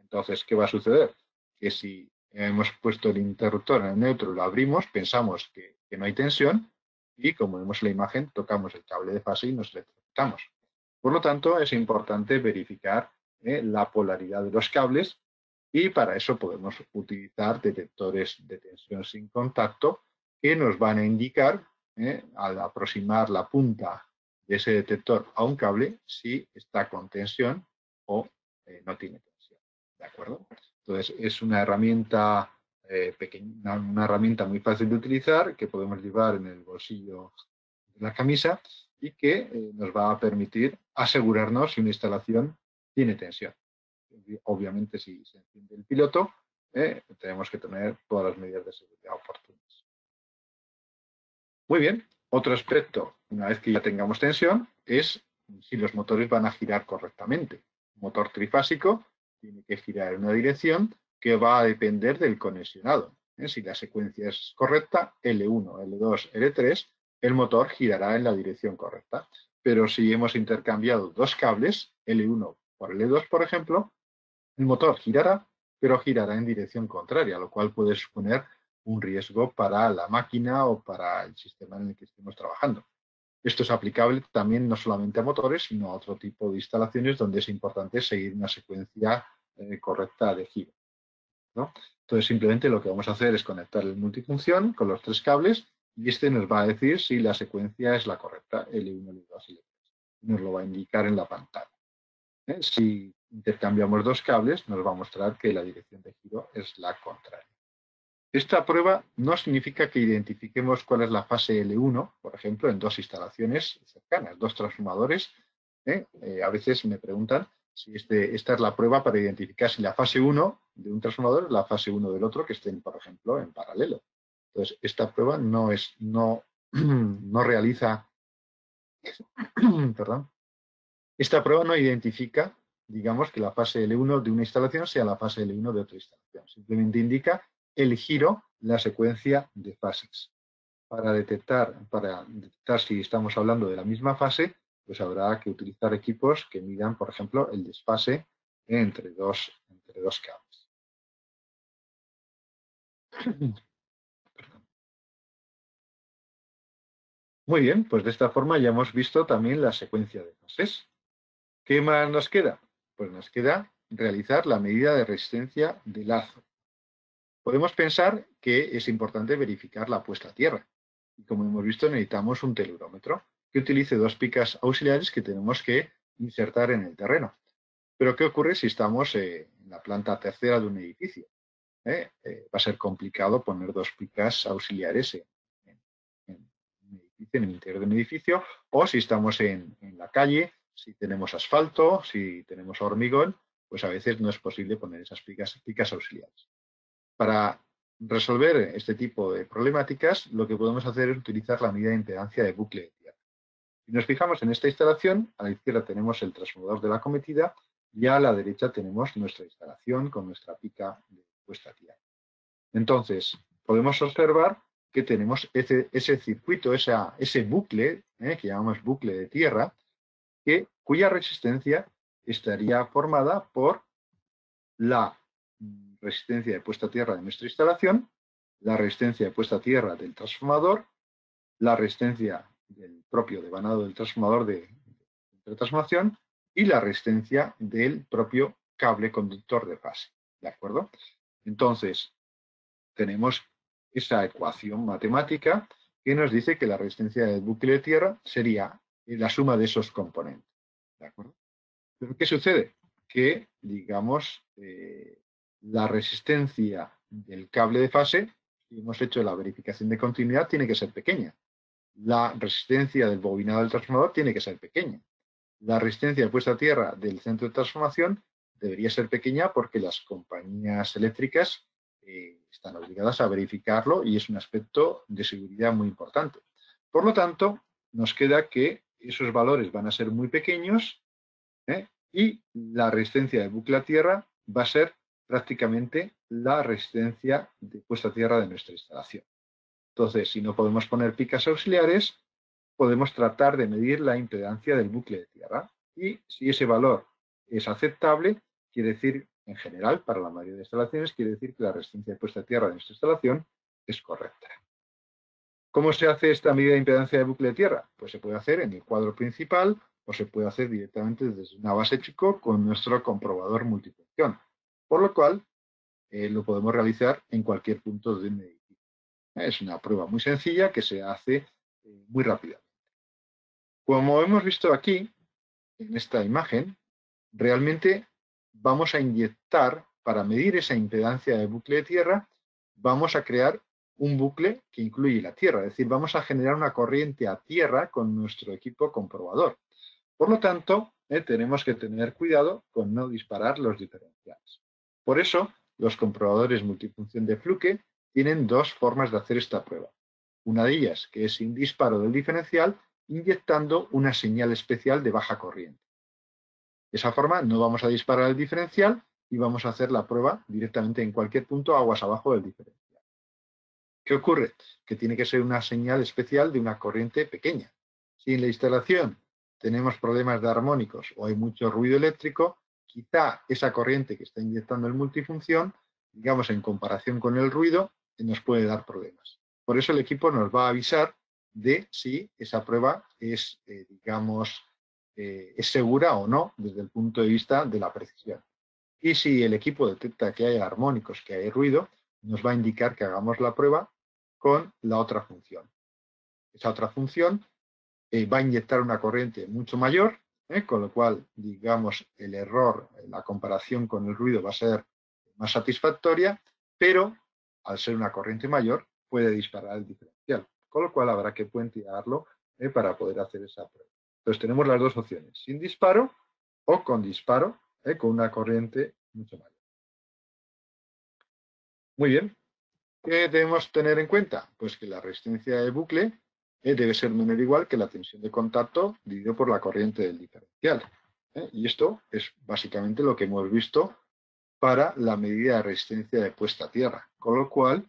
Entonces, ¿qué va a suceder? Que si hemos puesto el interruptor en el neutro y lo abrimos, pensamos que no hay tensión y, como vemos en la imagen, tocamos el cable de fase y nos electrocutamos. Por lo tanto, es importante verificar la polaridad de los cables y para eso podemos utilizar detectores de tensión sin contacto que nos van a indicar, al aproximar la punta de ese detector a un cable, si está con tensión o no tiene tensión. ¿De acuerdo? Entonces, es una herramienta pequeña, una herramienta muy fácil de utilizar que podemos llevar en el bolsillo de la camisa y que nos va a permitir asegurarnos si una instalación tiene tensión. Obviamente, si se enciende el piloto, tenemos que tener todas las medidas de seguridad oportunas. Muy bien, otro aspecto, una vez que ya tengamos tensión, es si los motores van a girar correctamente. Un motor trifásico tiene que girar en una dirección que va a depender del conexionado. Si la secuencia es correcta, L1, L2, L3, el motor girará en la dirección correcta. Pero si hemos intercambiado dos cables, L1 por L2, por ejemplo, el motor girará, pero girará en dirección contraria, lo cual puede suponer un riesgo para la máquina o para el sistema en el que estemos trabajando. Esto es aplicable también no solamente a motores, sino a otro tipo de instalaciones donde es importante seguir una secuencia correcta de giro, ¿no? Entonces, simplemente lo que vamos a hacer es conectar el multifunción con los tres cables y este nos va a decir si la secuencia es la correcta, L1, L2 y L3. Nos lo va a indicar en la pantalla. Si intercambiamos dos cables, nos va a mostrar que la dirección de giro es la contraria. Esta prueba no significa que identifiquemos cuál es la fase L1, por ejemplo, en dos instalaciones cercanas, dos transformadores. A veces me preguntan si esta es la prueba para identificar si la fase 1 de un transformador es la fase 1 del otro, que estén, por ejemplo, en paralelo. Entonces, esta prueba no realiza, perdón, esta prueba no identifica, digamos, que la fase L1 de una instalación sea la fase L1 de otra instalación. Simplemente indica el giro, la secuencia de fases. Para detectar si estamos hablando de la misma fase, pues habrá que utilizar equipos que midan, por ejemplo, el desfase entre dos cables. Muy bien, pues de esta forma ya hemos visto también la secuencia de fases. ¿Qué más nos queda? Pues nos queda realizar la medida de resistencia de lazo. Podemos pensar que es importante verificar la puesta a tierra. Y como hemos visto, necesitamos un telurómetro que utilice dos picas auxiliares que tenemos que insertar en el terreno. Pero ¿qué ocurre si estamos en la planta tercera de un edificio? Va a ser complicado poner dos picas auxiliares en el interior de un edificio, o si estamos en la calle, si tenemos asfalto, si tenemos hormigón, pues a veces no es posible poner esas picas auxiliares. Para resolver este tipo de problemáticas, lo que podemos hacer es utilizar la medida de impedancia de bucle de tierra. Si nos fijamos en esta instalación, a la izquierda tenemos el transformador de la cometida y a la derecha tenemos nuestra instalación con nuestra pica de puesta a tierra. Entonces, podemos observar que tenemos ese circuito, ese bucle, que llamamos bucle de tierra, cuya resistencia estaría formada por la resistencia de puesta a tierra de nuestra instalación, la resistencia de puesta a tierra del transformador, la resistencia del propio devanado del transformador de transformación y la resistencia del propio cable conductor de fase. ¿De acuerdo? Entonces, tenemos esa ecuación matemática que nos dice que la resistencia del bucle de tierra sería la suma de esos componentes. ¿De acuerdo? Pero ¿qué sucede? Que, digamos, la resistencia del cable de fase, si hemos hecho la verificación de continuidad, tiene que ser pequeña. La resistencia del bobinado del transformador tiene que ser pequeña. La resistencia de puesta a tierra del centro de transformación debería ser pequeña porque las compañías eléctricas están obligadas a verificarlo y es un aspecto de seguridad muy importante. Por lo tanto, nos queda que esos valores van a ser muy pequeños, y la resistencia de bucle a tierra va a ser prácticamente la resistencia de puesta a tierra de nuestra instalación. Entonces, si no podemos poner picas auxiliares, podemos tratar de medir la impedancia del bucle de tierra. Y si ese valor es aceptable, quiere decir, en general, para la mayoría de instalaciones, quiere decir que la resistencia de puesta a tierra de nuestra instalación es correcta. ¿Cómo se hace esta medida de impedancia de bucle de tierra? Pues se puede hacer en el cuadro principal o se puede hacer directamente desde una base chico con nuestro comprobador multifunción. Por lo cual, lo podemos realizar en cualquier punto de un edificio. Es una prueba muy sencilla que se hace muy rápida. Como hemos visto aquí, en esta imagen, realmente vamos a inyectar, para medir esa impedancia de bucle de tierra, vamos a crear un bucle que incluye la tierra, es decir, vamos a generar una corriente a tierra con nuestro equipo comprobador. Por lo tanto, tenemos que tener cuidado con no disparar los diferenciales. Por eso, los comprobadores multifunción de Fluke tienen dos formas de hacer esta prueba. Una de ellas, que es sin disparo del diferencial, inyectando una señal especial de baja corriente. De esa forma, no vamos a disparar el diferencial y vamos a hacer la prueba directamente en cualquier punto aguas abajo del diferencial. ¿Qué ocurre? Que tiene que ser una señal especial de una corriente pequeña. Si en la instalación tenemos problemas de armónicos o hay mucho ruido eléctrico, quizá esa corriente que está inyectando el multifunción, digamos en comparación con el ruido, nos puede dar problemas. Por eso el equipo nos va a avisar de si esa prueba es, es segura o no desde el punto de vista de la precisión. Y si el equipo detecta que hay armónicos, que hay ruido, nos va a indicar que hagamos la prueba con la otra función. Esa otra función va a inyectar una corriente mucho mayor, con lo cual, digamos, el error, la comparación con el ruido va a ser más satisfactoria, pero al ser una corriente mayor puede disparar el diferencial, con lo cual habrá que puentearlo para poder hacer esa prueba. Entonces tenemos las dos opciones, sin disparo o con disparo, con una corriente mucho mayor. Muy bien. ¿Qué debemos tener en cuenta? Pues que la resistencia de bucle debe ser menor o igual que la tensión de contacto dividido por la corriente del diferencial. Y esto es básicamente lo que hemos visto para la medida de resistencia de puesta a tierra. Con lo cual,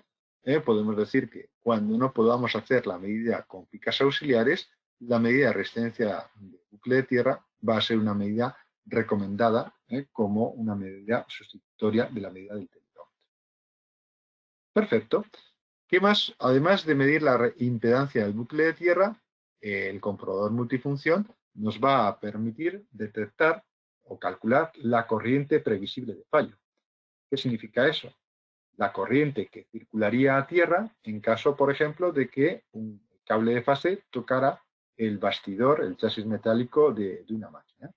podemos decir que cuando no podamos hacer la medida con picas auxiliares, la medida de resistencia de bucle de tierra va a ser una medida recomendada como una medida sustitutoria de la medida del tendido. Perfecto. ¿Qué más? Además de medir la impedancia del bucle de tierra, el comprobador multifunción nos va a permitir detectar o calcular la corriente previsible de fallo. ¿Qué significa eso? La corriente que circularía a tierra en caso, por ejemplo, de que un cable de fase tocara el bastidor, el chasis metálico de una máquina.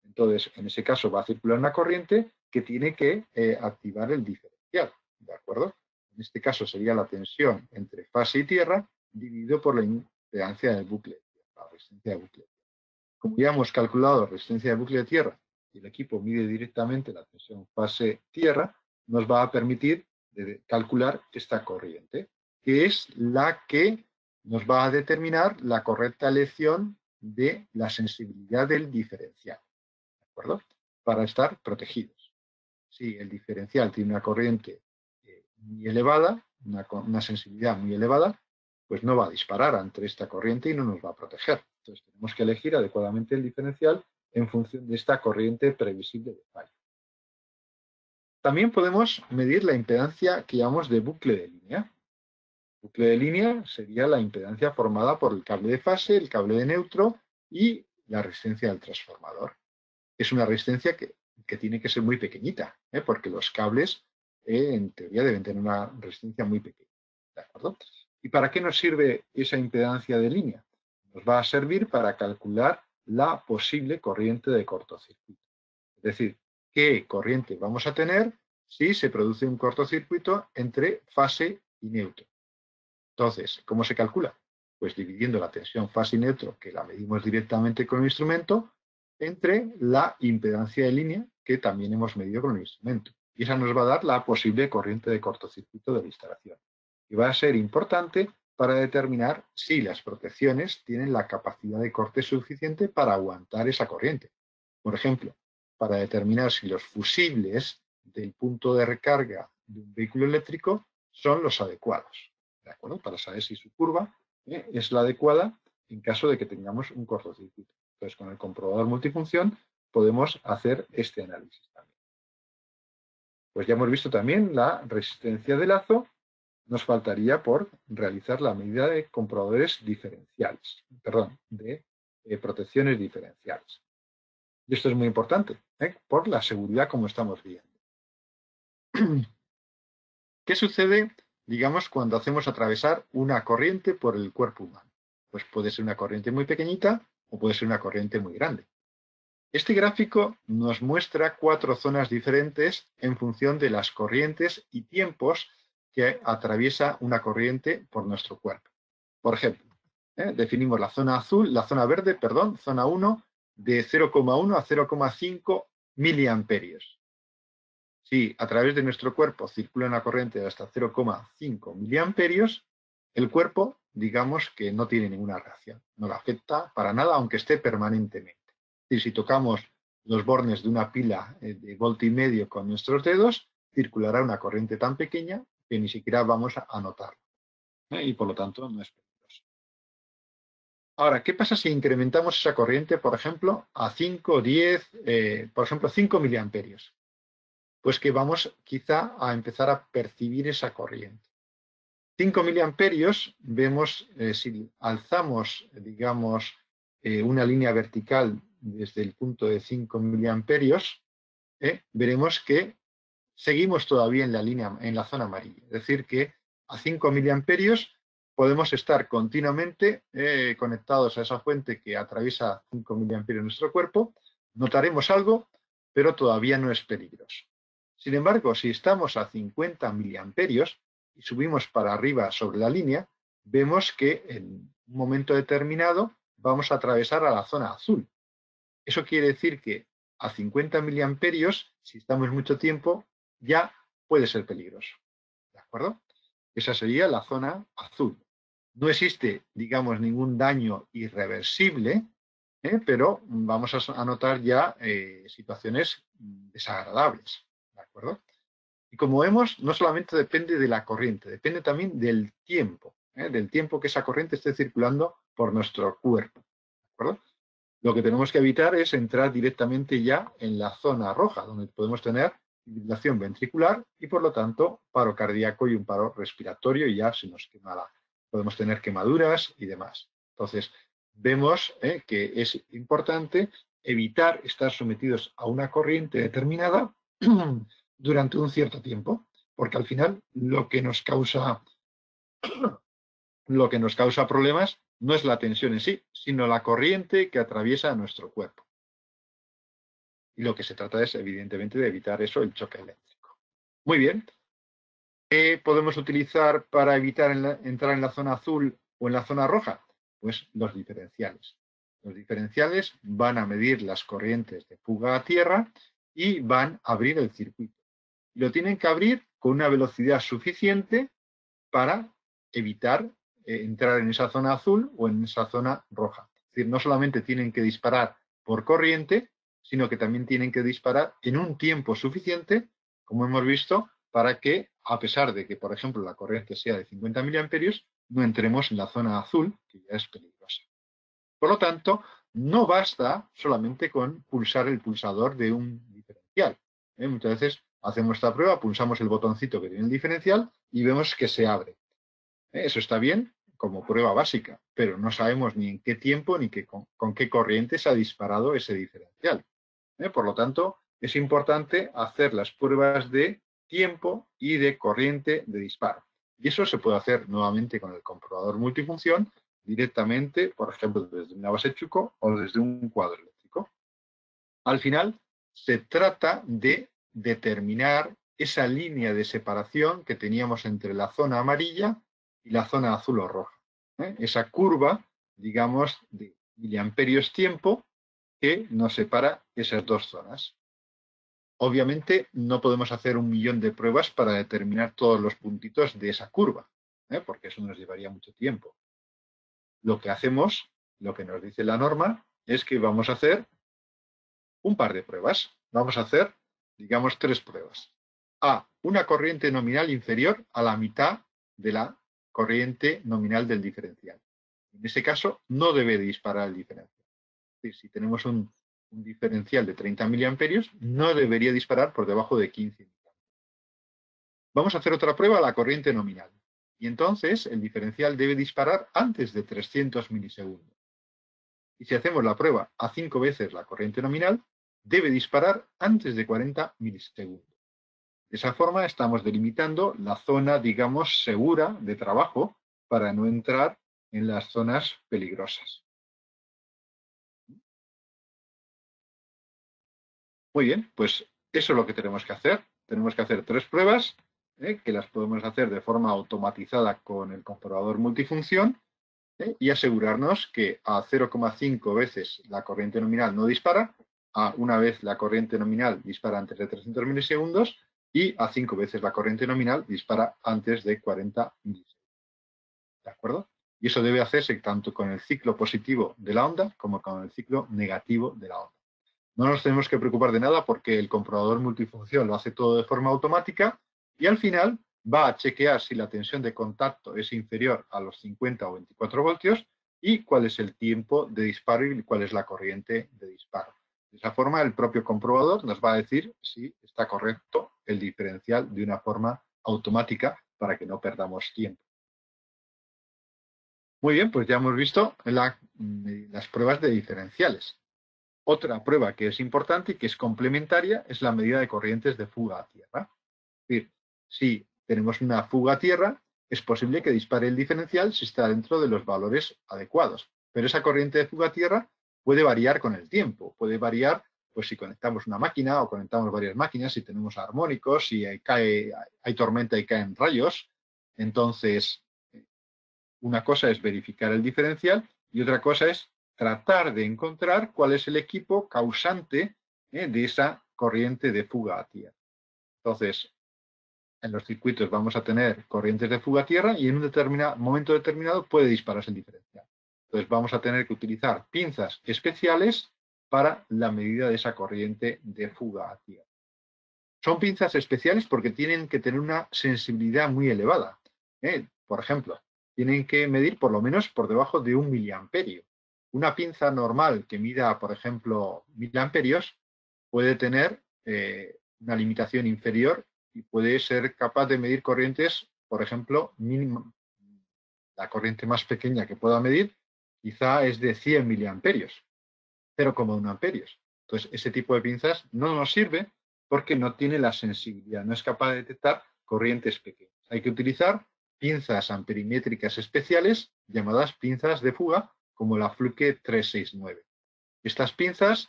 Entonces, en ese caso va a circular una corriente que tiene que activar el diferencial, ¿de acuerdo? En este caso sería la tensión entre fase y tierra dividido por la impedancia del bucle, la resistencia de bucle. Como ya hemos calculado resistencia de bucle de tierra y el equipo mide directamente la tensión fase-tierra, nos va a permitir calcular esta corriente, que es la que nos va a determinar la correcta elección de la sensibilidad del diferencial, ¿de acuerdo? Para estar protegidos. Si el diferencial tiene una corriente muy elevada, una sensibilidad muy elevada, pues no va a disparar ante esta corriente y no nos va a proteger. Entonces tenemos que elegir adecuadamente el diferencial en función de esta corriente previsible de fallo. También podemos medir la impedancia que llamamos de bucle de línea. Bucle de línea sería la impedancia formada por el cable de fase, el cable de neutro y la resistencia del transformador. Es una resistencia que tiene que ser muy pequeñita, porque los cables en teoría deben tener una resistencia muy pequeña, ¿de acuerdo? ¿Y para qué nos sirve esa impedancia de línea? Nos va a servir para calcular la posible corriente de cortocircuito. Es decir, qué corriente vamos a tener si se produce un cortocircuito entre fase y neutro. Entonces, ¿cómo se calcula? Pues dividiendo la tensión fase y neutro, que la medimos directamente con el instrumento, entre la impedancia de línea, que también hemos medido con el instrumento. Y esa nos va a dar la posible corriente de cortocircuito de la instalación. Y va a ser importante para determinar si las protecciones tienen la capacidad de corte suficiente para aguantar esa corriente. Por ejemplo, para determinar si los fusibles del punto de recarga de un vehículo eléctrico son los adecuados, ¿de acuerdo? Para saber si su curva es la adecuada en caso de que tengamos un cortocircuito. Entonces, con el comprobador multifunción podemos hacer este análisis también. Pues ya hemos visto también la resistencia de lazo. Nos faltaría por realizar la medida de comprobadores diferenciales, perdón, de protecciones diferenciales. Y esto es muy importante, por la seguridad como estamos viendo. ¿Qué sucede, digamos, cuando hacemos atravesar una corriente por el cuerpo humano? Pues puede ser una corriente muy pequeñita o puede ser una corriente muy grande. Este gráfico nos muestra 4 zonas diferentes en función de las corrientes y tiempos que atraviesa una corriente por nuestro cuerpo. Por ejemplo, definimos la zona azul, la zona verde, perdón, zona 1, de 0,1 a 0,5 miliamperios. Si a través de nuestro cuerpo circula una corriente de hasta 0,5 miliamperios, el cuerpo, digamos que no tiene ninguna reacción, no le afecta para nada, aunque esté permanentemente. Es decir, si tocamos los bornes de una pila de voltio y medio con nuestros dedos, circulará una corriente tan pequeña que ni siquiera vamos a notarlo. Y por lo tanto no es peligroso. Ahora, ¿qué pasa si incrementamos esa corriente, por ejemplo, a 5, 10, por ejemplo, 5 miliamperios? Pues que vamos quizá a empezar a percibir esa corriente. 5 miliamperios, vemos si alzamos, digamos, una línea vertical desde el punto de 5 miliamperios, veremos que seguimos todavía en la línea, en la zona amarilla. Es decir, que a 5 miliamperios podemos estar continuamente conectados a esa fuente que atraviesa 5 miliamperios en nuestro cuerpo. Notaremos algo, pero todavía no es peligroso. Sin embargo, si estamos a 50 miliamperios y subimos para arriba sobre la línea, vemos que en un momento determinado vamos a atravesar a la zona azul. Eso quiere decir que a 50 miliamperios, si estamos mucho tiempo, ya puede ser peligroso. ¿De acuerdo? Esa sería la zona azul. No existe, digamos, ningún daño irreversible, pero vamos a notar ya situaciones desagradables. ¿De acuerdo? Y como vemos, no solamente depende de la corriente, depende también del tiempo que esa corriente esté circulando por nuestro cuerpo. ¿De acuerdo? Lo que tenemos que evitar es entrar directamente ya en la zona roja, donde podemos tener fibrilación ventricular y, por lo tanto, paro cardíaco y un paro respiratorio, y ya se nos quema podemos tener quemaduras y demás. Entonces, vemos que es importante evitar estar sometidos a una corriente determinada durante un cierto tiempo, porque al final lo que nos causa problemas no es la tensión en sí, sino la corriente que atraviesa nuestro cuerpo. Y lo que se trata es, evidentemente, de evitar eso, el choque eléctrico. Muy bien. ¿Qué podemos utilizar para evitar entrar en la zona azul o en la zona roja? Pues los diferenciales. Los diferenciales van a medir las corrientes de fuga a tierra y van a abrir el circuito. Lo tienen que abrir con una velocidad suficiente para evitar entrar en esa zona azul o en esa zona roja. Es decir, no solamente tienen que disparar por corriente, sino que también tienen que disparar en un tiempo suficiente, como hemos visto, para que, a pesar de que, por ejemplo, la corriente sea de 50 miliamperios, no entremos en la zona azul, que ya es peligrosa. Por lo tanto, no basta solamente con pulsar el pulsador de un diferencial. Muchas veces hacemos esta prueba, pulsamos el botoncito que tiene el diferencial y vemos que se abre. Eso está bien como prueba básica, pero no sabemos ni en qué tiempo ni con qué corriente se ha disparado ese diferencial. Por lo tanto, es importante hacer las pruebas de tiempo y de corriente de disparo. Y eso se puede hacer nuevamente con el comprobador multifunción directamente, por ejemplo, desde una base Chuco o desde un cuadro eléctrico. Al final, se trata de determinar esa línea de separación que teníamos entre la zona amarilla y la zona azul o roja. Esa curva, digamos, de miliamperios tiempo que nos separa esas dos zonas. Obviamente no podemos hacer 1.000.000 de pruebas para determinar todos los puntitos de esa curva, porque eso nos llevaría mucho tiempo. Lo que hacemos, lo que nos dice la norma, es que vamos a hacer un par de pruebas. Vamos a hacer, digamos, 3 pruebas. A, una corriente nominal inferior a la mitad de la corriente nominal del diferencial. En ese caso, no debe disparar el diferencial. Es decir, si tenemos un diferencial de 30 miliamperios, no debería disparar por debajo de 15 miliamperios. Vamos a hacer otra prueba a la corriente nominal. Y entonces el diferencial debe disparar antes de 300 milisegundos. Y si hacemos la prueba a 5 veces la corriente nominal, debe disparar antes de 40 milisegundos. De esa forma estamos delimitando la zona, digamos, segura de trabajo para no entrar en las zonas peligrosas. Muy bien, pues eso es lo que tenemos que hacer. Tenemos que hacer 3 pruebas, que las podemos hacer de forma automatizada con el comprobador multifunción, y asegurarnos que a 0,5 veces la corriente nominal no dispara, a una vez la corriente nominal dispara antes de 300 milisegundos y a 5 veces la corriente nominal dispara antes de 40 milisegundos. ¿De acuerdo? Y eso debe hacerse tanto con el ciclo positivo de la onda como con el ciclo negativo de la onda. No nos tenemos que preocupar de nada porque el comprobador multifunción lo hace todo de forma automática y al final va a chequear si la tensión de contacto es inferior a los 50 o 24 voltios y cuál es el tiempo de disparo y cuál es la corriente de disparo. De esa forma, el propio comprobador nos va a decir si está correcto el diferencial de una forma automática para que no perdamos tiempo. Muy bien, pues ya hemos visto las pruebas de diferenciales. Otra prueba que es importante y que es complementaria es la medida de corrientes de fuga a tierra. Es decir, si tenemos una fuga a tierra, es posible que dispare el diferencial si está dentro de los valores adecuados. Pero esa corriente de fuga a tierra puede variar con el tiempo. Puede variar, pues si conectamos una máquina o conectamos varias máquinas, si tenemos armónicos, si hay tormenta y caen rayos. Entonces, una cosa es verificar el diferencial y otra cosa es tratar de encontrar cuál es el equipo causante de esa corriente de fuga a tierra. Entonces, en los circuitos vamos a tener corrientes de fuga a tierra y en un momento determinado puede dispararse el diferencial. Entonces vamos a tener que utilizar pinzas especiales para la medida de esa corriente de fuga a tierra. Son pinzas especiales porque tienen que tener una sensibilidad muy elevada. Por ejemplo, tienen que medir por lo menos por debajo de 1 miliamperio. Una pinza normal que mida, por ejemplo, 1.000 amperios puede tener una limitación inferior y puede ser capaz de medir corrientes, por ejemplo, mínimo, la corriente más pequeña que pueda medir quizá es de 100 miliamperios, 0,1 amperios. Entonces, ese tipo de pinzas no nos sirve porque no tiene la sensibilidad, no es capaz de detectar corrientes pequeñas. Hay que utilizar pinzas amperimétricas especiales llamadas pinzas de fuga, como la Fluke 369. Estas pinzas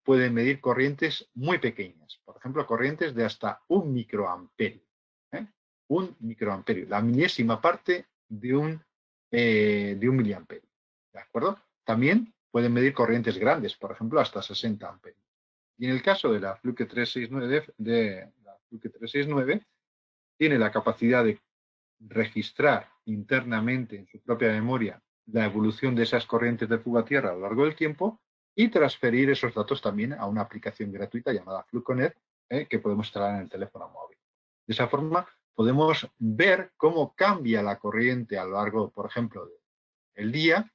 pueden medir corrientes muy pequeñas, por ejemplo, corrientes de hasta 1 microamperio. 1 microamperio, la milésima parte de un miliamperio. ¿De acuerdo? También pueden medir corrientes grandes, por ejemplo, hasta 60 amperios. Y en el caso de la Fluke 369, tiene la capacidad de registrar internamente en su propia memoria la evolución de esas corrientes de fuga a tierra a lo largo del tiempo y transferir esos datos también a una aplicación gratuita llamada Fluconet, que podemos instalar en el teléfono móvil. De esa forma podemos ver cómo cambia la corriente a lo largo, por ejemplo, del día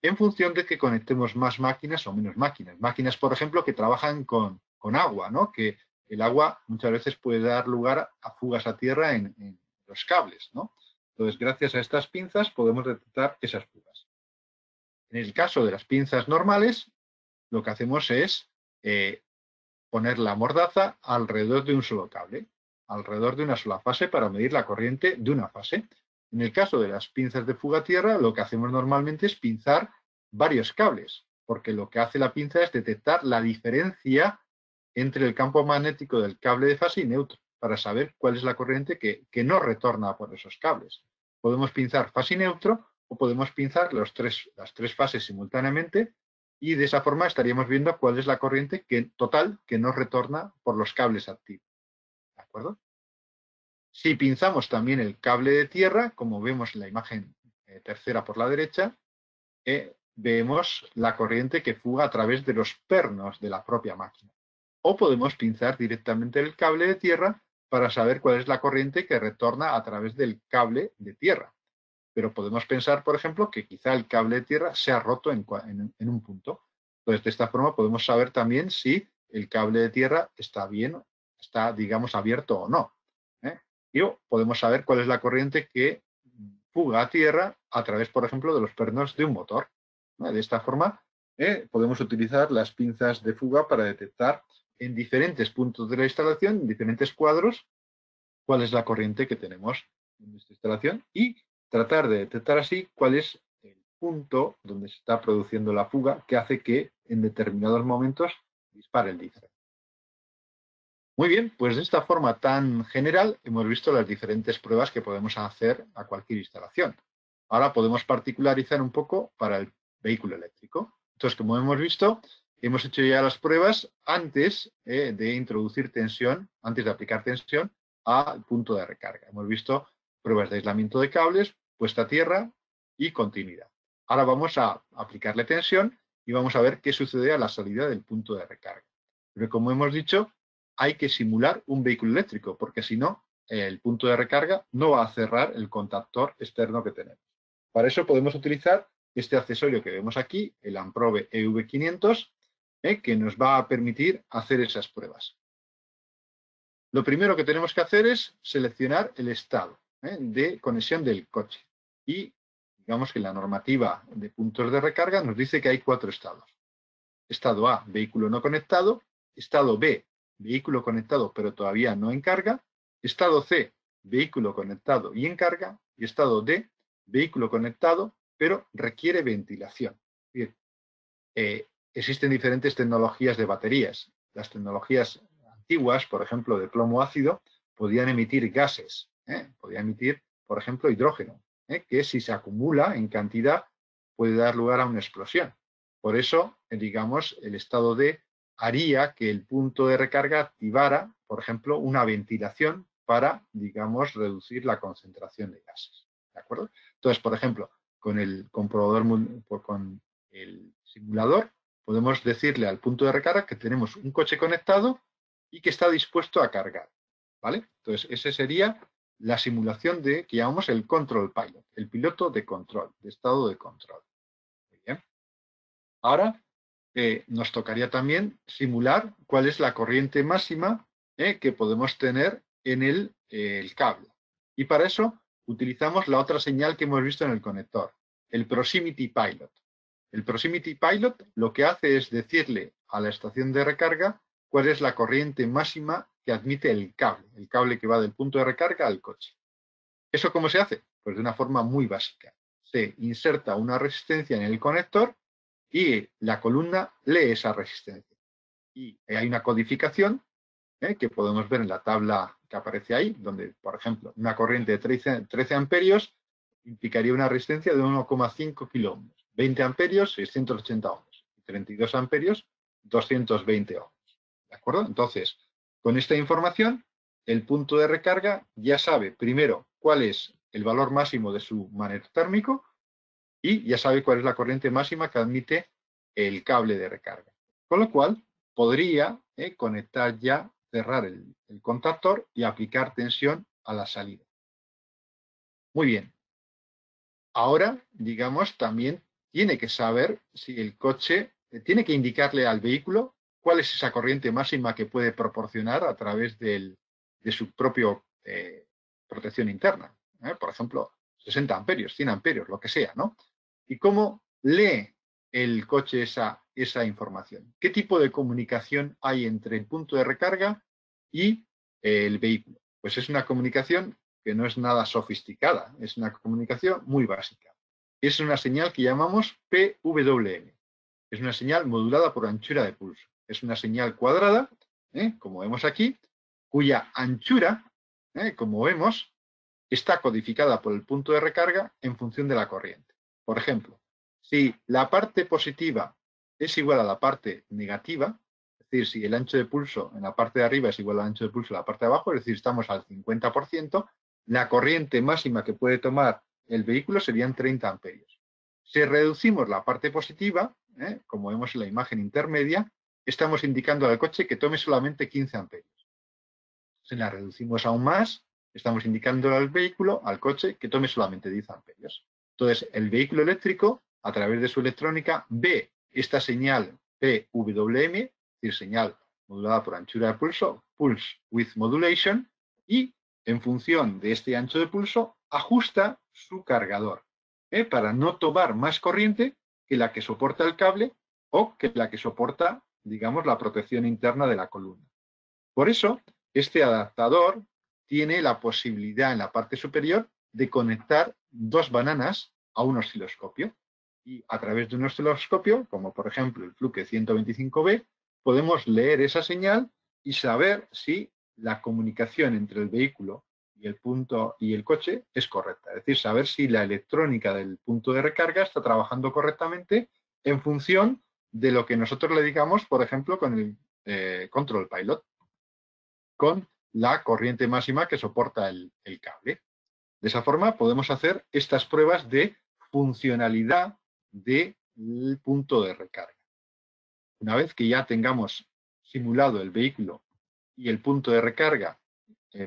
en función de que conectemos más máquinas o menos máquinas. Máquinas, por ejemplo, que trabajan con agua, ¿no? Que el agua muchas veces puede dar lugar a fugas a tierra en los cables, ¿no? Entonces, gracias a estas pinzas podemos detectar esas fugas. En el caso de las pinzas normales, lo que hacemos es poner la mordaza alrededor de un solo cable. alrededor de una sola fase para medir la corriente de una fase. En el caso de las pinzas de fuga a tierra, lo que hacemos normalmente es pinzar varios cables, porque lo que hace la pinza es detectar la diferencia entre el campo magnético del cable de fase y neutro, para saber cuál es la corriente que no retorna por esos cables. Podemos pinzar fase y neutro o podemos pinzar las tres fases simultáneamente y de esa forma estaríamos viendo cuál es la corriente total que no retorna por los cables activos. ¿De acuerdo? Si pinzamos también el cable de tierra, como vemos en la imagen tercera por la derecha, vemos la corriente que fuga a través de los pernos de la propia máquina. O podemos pinzar directamente el cable de tierra para saber cuál es la corriente que retorna a través del cable de tierra. Pero podemos pensar, por ejemplo, que quizá el cable de tierra se ha roto en un punto. Entonces, de esta forma podemos saber también si el cable de tierra está bien, está, digamos, abierto o no. Y podemos saber cuál es la corriente que fuga a tierra a través, por ejemplo, de los pernos de un motor. De esta forma, podemos utilizar las pinzas de fuga para detectar en diferentes puntos de la instalación, en diferentes cuadros, cuál es la corriente que tenemos en nuestra instalación y tratar de detectar así cuál es el punto donde se está produciendo la fuga que hace que en determinados momentos dispare el diferencial. Muy bien, pues de esta forma tan general hemos visto las diferentes pruebas que podemos hacer a cualquier instalación. Ahora podemos particularizar un poco para el vehículo eléctrico. Entonces, como hemos visto, hemos hecho ya las pruebas antes de introducir tensión, antes de aplicar tensión al punto de recarga. Hemos visto pruebas de aislamiento de cables, puesta a tierra y continuidad. Ahora vamos a aplicarle tensión y vamos a ver qué sucede a la salida del punto de recarga. Pero como hemos dicho, hay que simular un vehículo eléctrico, porque si no, el punto de recarga no va a cerrar el contactor externo que tenemos. Para eso podemos utilizar este accesorio que vemos aquí, el Amprobe EV500, que nos va a permitir hacer esas pruebas. Lo primero que tenemos que hacer es seleccionar el estado de conexión del coche. Y digamos que la normativa de puntos de recarga nos dice que hay 4 estados. Estado A, vehículo no conectado. Estado B, vehículo conectado pero todavía no en carga. Estado C, vehículo conectado y en carga. Y estado D, vehículo conectado pero requiere ventilación. Bien, existen diferentes tecnologías de baterías. Las tecnologías antiguas, por ejemplo, de plomo ácido, podían emitir gases. Podían emitir, por ejemplo, hidrógeno, que si se acumula en cantidad puede dar lugar a una explosión. Por eso, digamos, el estado D haría que el punto de recarga activara, por ejemplo, una ventilación para, digamos, reducir la concentración de gases. ¿De acuerdo? Entonces, por ejemplo, con el comprobador, con el simulador, podemos decirle al punto de recarga que tenemos un coche conectado y que está dispuesto a cargar. ¿Vale? Entonces, esa sería la simulación de que llamamos el control pilot, el piloto de control, de estado de control. Muy bien. Ahora nos tocaría también simular cuál es la corriente máxima que podemos tener en el cable. Y para eso utilizamos la otra señal que hemos visto en el conector, el Proximity Pilot. El Proximity Pilot lo que hace es decirle a la estación de recarga cuál es la corriente máxima que admite el cable que va del punto de recarga al coche. ¿Eso cómo se hace? Pues de una forma muy básica. Se inserta una resistencia en el conector y la columna lee esa resistencia. Y hay una codificación que podemos ver en la tabla que aparece ahí, donde, por ejemplo, una corriente de 13 amperios implicaría una resistencia de 1,5 kiloohms, 20 amperios, 680 ohms, y 32 amperios, 220 ohms. ¿De acuerdo? Entonces, con esta información, el punto de recarga ya sabe, primero, cuál es el valor máximo de su manejo térmico y ya sabe cuál es la corriente máxima que admite el cable de recarga. Con lo cual, podría conectar ya, cerrar el contactor y aplicar tensión a la salida. Muy bien. Ahora, digamos, también tiene que saber si el coche, tiene que indicarle al vehículo cuál es esa corriente máxima que puede proporcionar a través de su propia protección interna. Por ejemplo, 60 amperios, 100 amperios, lo que sea, ¿no? ¿Y cómo lee el coche esa información? ¿Qué tipo de comunicación hay entre el punto de recarga y el vehículo? Pues es una comunicación que no es nada sofisticada, es una comunicación muy básica. Es una señal que llamamos PWM. Es una señal modulada por anchura de pulso. Es una señal cuadrada, como vemos aquí, cuya anchura, como vemos, está codificada por el punto de recarga en función de la corriente. Por ejemplo, si la parte positiva es igual a la parte negativa, es decir, si el ancho de pulso en la parte de arriba es igual al ancho de pulso en la parte de abajo, es decir, estamos al 50%, la corriente máxima que puede tomar el vehículo serían 30 amperios. Si reducimos la parte positiva, como vemos en la imagen intermedia, estamos indicando al coche que tome solamente 15 amperios. Si la reducimos aún más, estamos indicando al vehículo, al coche, que tome solamente 10 amperios. Entonces, el vehículo eléctrico, a través de su electrónica, ve esta señal PWM, es decir, señal modulada por anchura de pulso, Pulse Width Modulation, y en función de este ancho de pulso, ajusta su cargador, para no tomar más corriente que la que soporta el cable o que la que soporta, digamos, la protección interna de la columna. Por eso, este adaptador tiene la posibilidad en la parte superior de conectar dos bananas a un osciloscopio. Y a través de un osciloscopio, como por ejemplo el Fluke 125B, podemos leer esa señal y saber si la comunicación entre el vehículo y el punto y el coche es correcta. Es decir, saber si la electrónica del punto de recarga está trabajando correctamente en función de lo que nosotros le digamos, por ejemplo, con el Control Pilot, con la corriente máxima que soporta el cable. De esa forma podemos hacer estas pruebas de funcionalidad del punto de recarga. Una vez que ya tengamos simulado el vehículo y el punto de recarga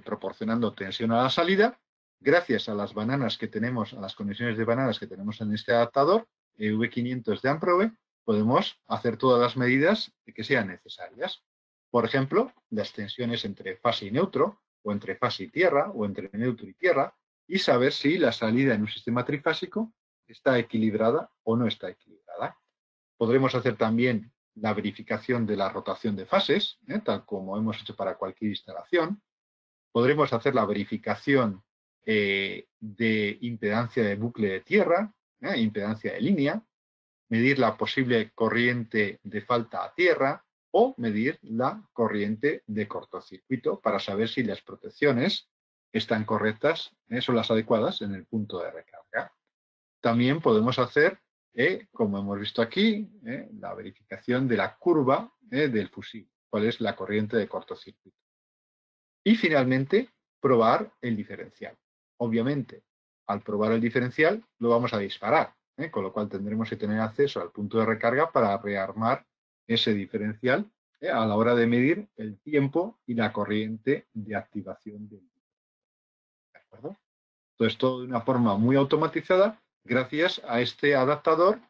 proporcionando tensión a la salida, gracias a las bananas que tenemos, a las conexiones de bananas que tenemos en este adaptador, V500 de Amprobe, podemos hacer todas las medidas que sean necesarias. Por ejemplo, las tensiones entre fase y neutro, o entre fase y tierra, o entre neutro y tierra, y saber si la salida en un sistema trifásico está equilibrada o no está equilibrada. Podremos hacer también la verificación de la rotación de fases, tal como hemos hecho para cualquier instalación. Podremos hacer la verificación de impedancia de bucle de tierra, impedancia de línea, medir la posible corriente de falta a tierra o medir la corriente de cortocircuito para saber si las protecciones están correctas, son las adecuadas en el punto de recarga. También podemos hacer, como hemos visto aquí, la verificación de la curva del fusible, cuál es la corriente de cortocircuito. Y finalmente, probar el diferencial. Obviamente, al probar el diferencial, lo vamos a disparar, con lo cual tendremos que tener acceso al punto de recarga para rearmar ese diferencial a la hora de medir el tiempo y la corriente de activación del diferencial. ¿De acuerdo? Entonces, todo de una forma muy automatizada gracias a este adaptador,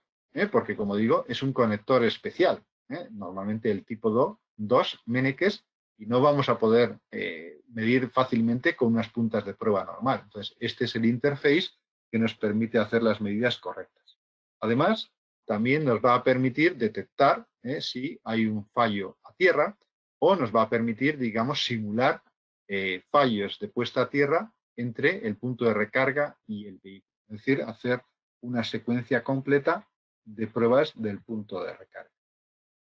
porque, como digo, es un conector especial, normalmente el tipo 2 Mennekes, y no vamos a poder medir fácilmente con unas puntas de prueba normal. Entonces, este es el interface que nos permite hacer las medidas correctas. Además, también nos va a permitir detectar si hay un fallo a tierra o nos va a permitir, digamos, simular fallos de puesta a tierra entre el punto de recarga y el vehículo. Es decir, hacer una secuencia completa de pruebas del punto de recarga.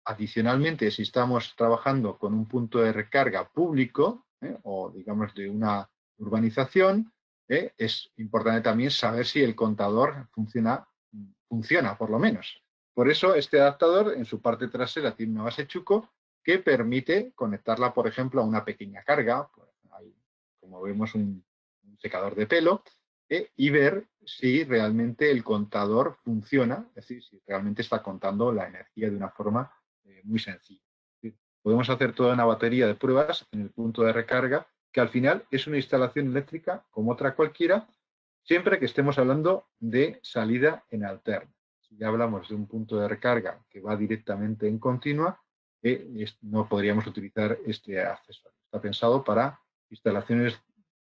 Adicionalmente, si estamos trabajando con un punto de recarga público o digamos de una urbanización, es importante también saber si el contador funciona por lo menos. Por eso este adaptador en su parte trasera tiene una base Chuco que permite conectarla, por ejemplo, a una pequeña carga, como vemos un secador de pelo, y ver si realmente el contador funciona, es decir, si realmente está contando la energía de una forma muy sencilla. Podemos hacer toda una batería de pruebas en el punto de recarga, que al final es una instalación eléctrica como otra cualquiera, siempre que estemos hablando de salida en alterna. Si ya hablamos de un punto de recarga que va directamente en continua, no podríamos utilizar este accesorio. Está pensado para instalaciones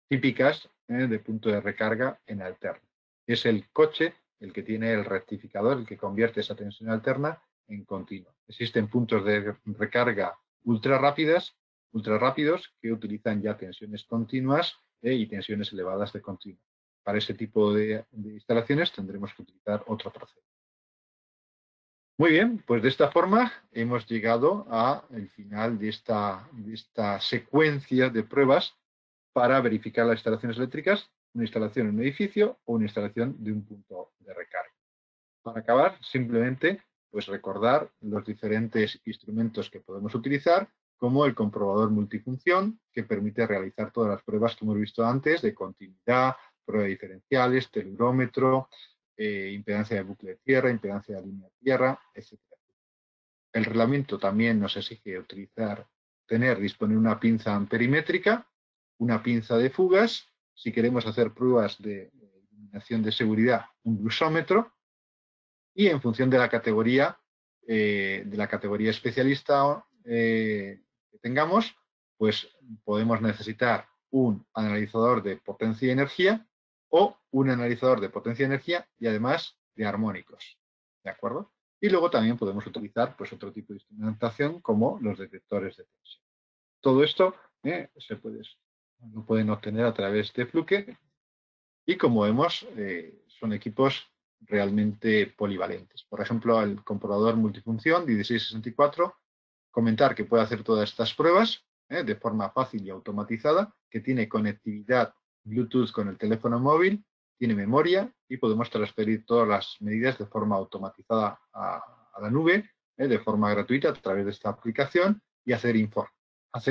típicas de punto de recarga en alterna. Es el coche el que tiene el rectificador, el que convierte esa tensión alterna en continua. Existen puntos de recarga ultra rápidas ultra rápidos que utilizan ya tensiones continuas y tensiones elevadas de continuo. Para ese tipo de instalaciones tendremos que utilizar otro proceso. Muy bien, pues de esta forma hemos llegado al final de esta secuencia de pruebas para verificar las instalaciones eléctricas, una instalación en un edificio o una instalación de un punto de recarga. Para acabar, simplemente pues recordar los diferentes instrumentos que podemos utilizar, como el comprobador multifunción, que permite realizar todas las pruebas que hemos visto antes de continuidad, prueba de diferenciales, telurómetro, impedancia de bucle de tierra, impedancia de línea de tierra, etc. El reglamento también nos exige disponer una pinza amperimétrica, una pinza de fugas, si queremos hacer pruebas de iluminación de seguridad, un blusómetro, y en función de la categoría especialista que tengamos, pues podemos necesitar un analizador de potencia y energía o un analizador de potencia y energía y además de armónicos. ¿De acuerdo? Y luego también podemos utilizar pues, otro tipo de instrumentación como los detectores de tensión. Todo esto lo pueden obtener a través de Fluke y como vemos son equipos realmente polivalentes. Por ejemplo, el comprobador multifunción 1664, comentar que puede hacer todas estas pruebas de forma fácil y automatizada, que tiene conectividad Bluetooth con el teléfono móvil, tiene memoria y podemos transferir todas las medidas de forma automatizada a la nube, de forma gratuita a través de esta aplicación y hacer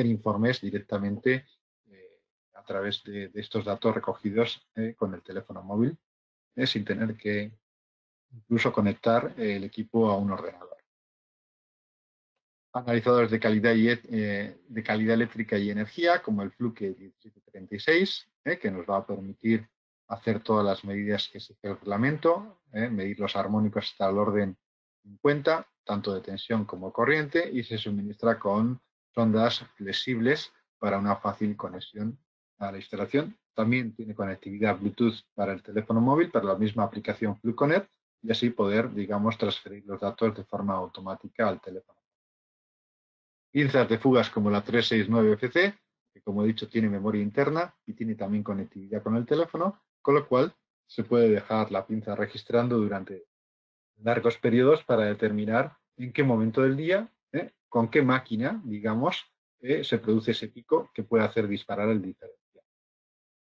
informes directamente a través de estos datos recogidos con el teléfono móvil, sin tener que incluso conectar el equipo a un ordenador. Analizadores de calidad eléctrica y energía, como el Fluke 1736, que nos va a permitir hacer todas las medidas que exige el reglamento, medir los armónicos hasta el orden 50, tanto de tensión como corriente, y se suministra con sondas flexibles para una fácil conexión a la instalación. También tiene conectividad Bluetooth para el teléfono móvil, para la misma aplicación FluConnect, y así poder, digamos, transferir los datos de forma automática al teléfono. Pinzas de fugas como la 369FC, que como he dicho tiene memoria interna y tiene también conectividad con el teléfono, con lo cual se puede dejar la pinza registrando durante largos periodos para determinar en qué momento del día, con qué máquina, digamos, se produce ese pico que puede hacer disparar el diferencial.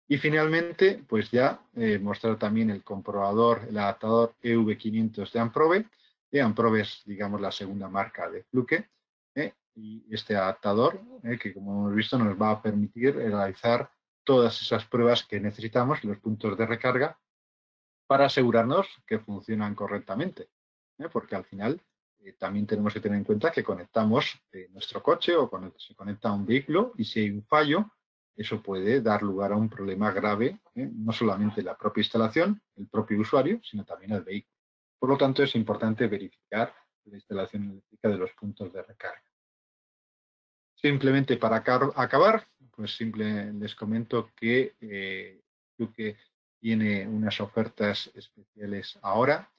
Y finalmente, pues ya mostrar también el comprobador, el adaptador EV500 de Amprobe. Amprobe es, digamos, la segunda marca de Fluke. Y este adaptador, que como hemos visto, nos va a permitir realizar todas esas pruebas que necesitamos, los puntos de recarga, para asegurarnos que funcionan correctamente. Porque al final también tenemos que tener en cuenta que conectamos nuestro coche o se conecta a un vehículo y si hay un fallo, eso puede dar lugar a un problema grave, no solamente en la propia instalación, el propio usuario, sino también el vehículo. Por lo tanto, es importante verificar la instalación eléctrica de los puntos de recarga. Simplemente para acabar, pues les comento que Fluke tiene unas ofertas especiales ahora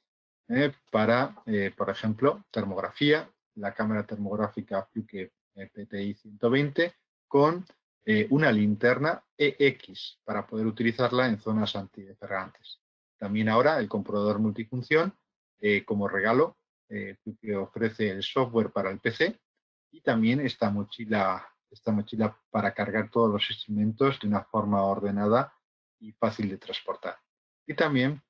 para, por ejemplo, termografía, la cámara termográfica Fluke PTI 120 con una linterna EX para poder utilizarla en zonas antiderrapantes. También ahora el comprobador multifunción como regalo. Fluke ofrece el software para el PC y también esta mochila para cargar todos los instrumentos de una forma ordenada y fácil de transportar. Y también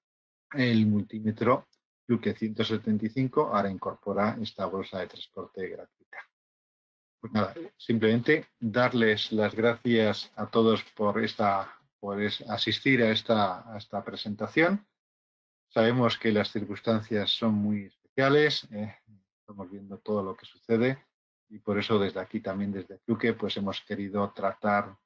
el multímetro Fluke 175 ahora incorpora esta bolsa de transporte gratuita. Pues nada, simplemente darles las gracias a todos por asistir a esta presentación. Sabemos que las circunstancias son muy especiales, estamos viendo todo lo que sucede y por eso desde aquí también desde Fluke pues hemos querido tratar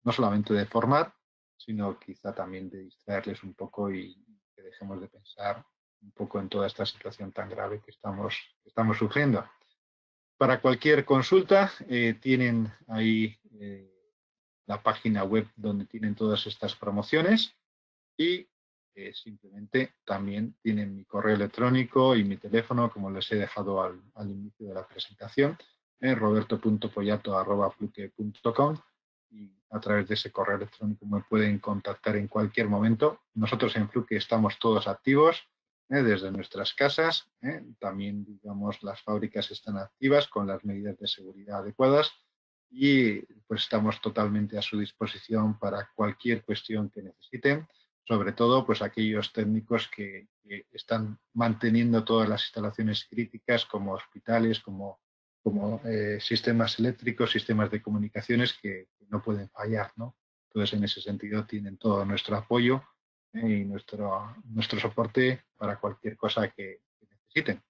no solamente de formar, sino quizá también de distraerles un poco y que dejemos de pensar un poco en toda esta situación tan grave que estamos sufriendo. Para cualquier consulta tienen ahí la página web donde tienen todas estas promociones y simplemente también tienen mi correo electrónico y mi teléfono, como les he dejado al inicio de la presentación, roberto.pollato@fluke.com, y a través de ese correo electrónico me pueden contactar en cualquier momento. Nosotros en Fluke estamos todos activos, desde nuestras casas. También, digamos, las fábricas están activas con las medidas de seguridad adecuadas, y pues estamos totalmente a su disposición para cualquier cuestión que necesiten, sobre todo pues aquellos técnicos que están manteniendo todas las instalaciones críticas, como hospitales, como sistemas eléctricos, sistemas de comunicaciones que no pueden fallar, ¿no? Entonces, en ese sentido, tienen todo nuestro apoyo, y nuestro soporte para cualquier cosa que necesiten.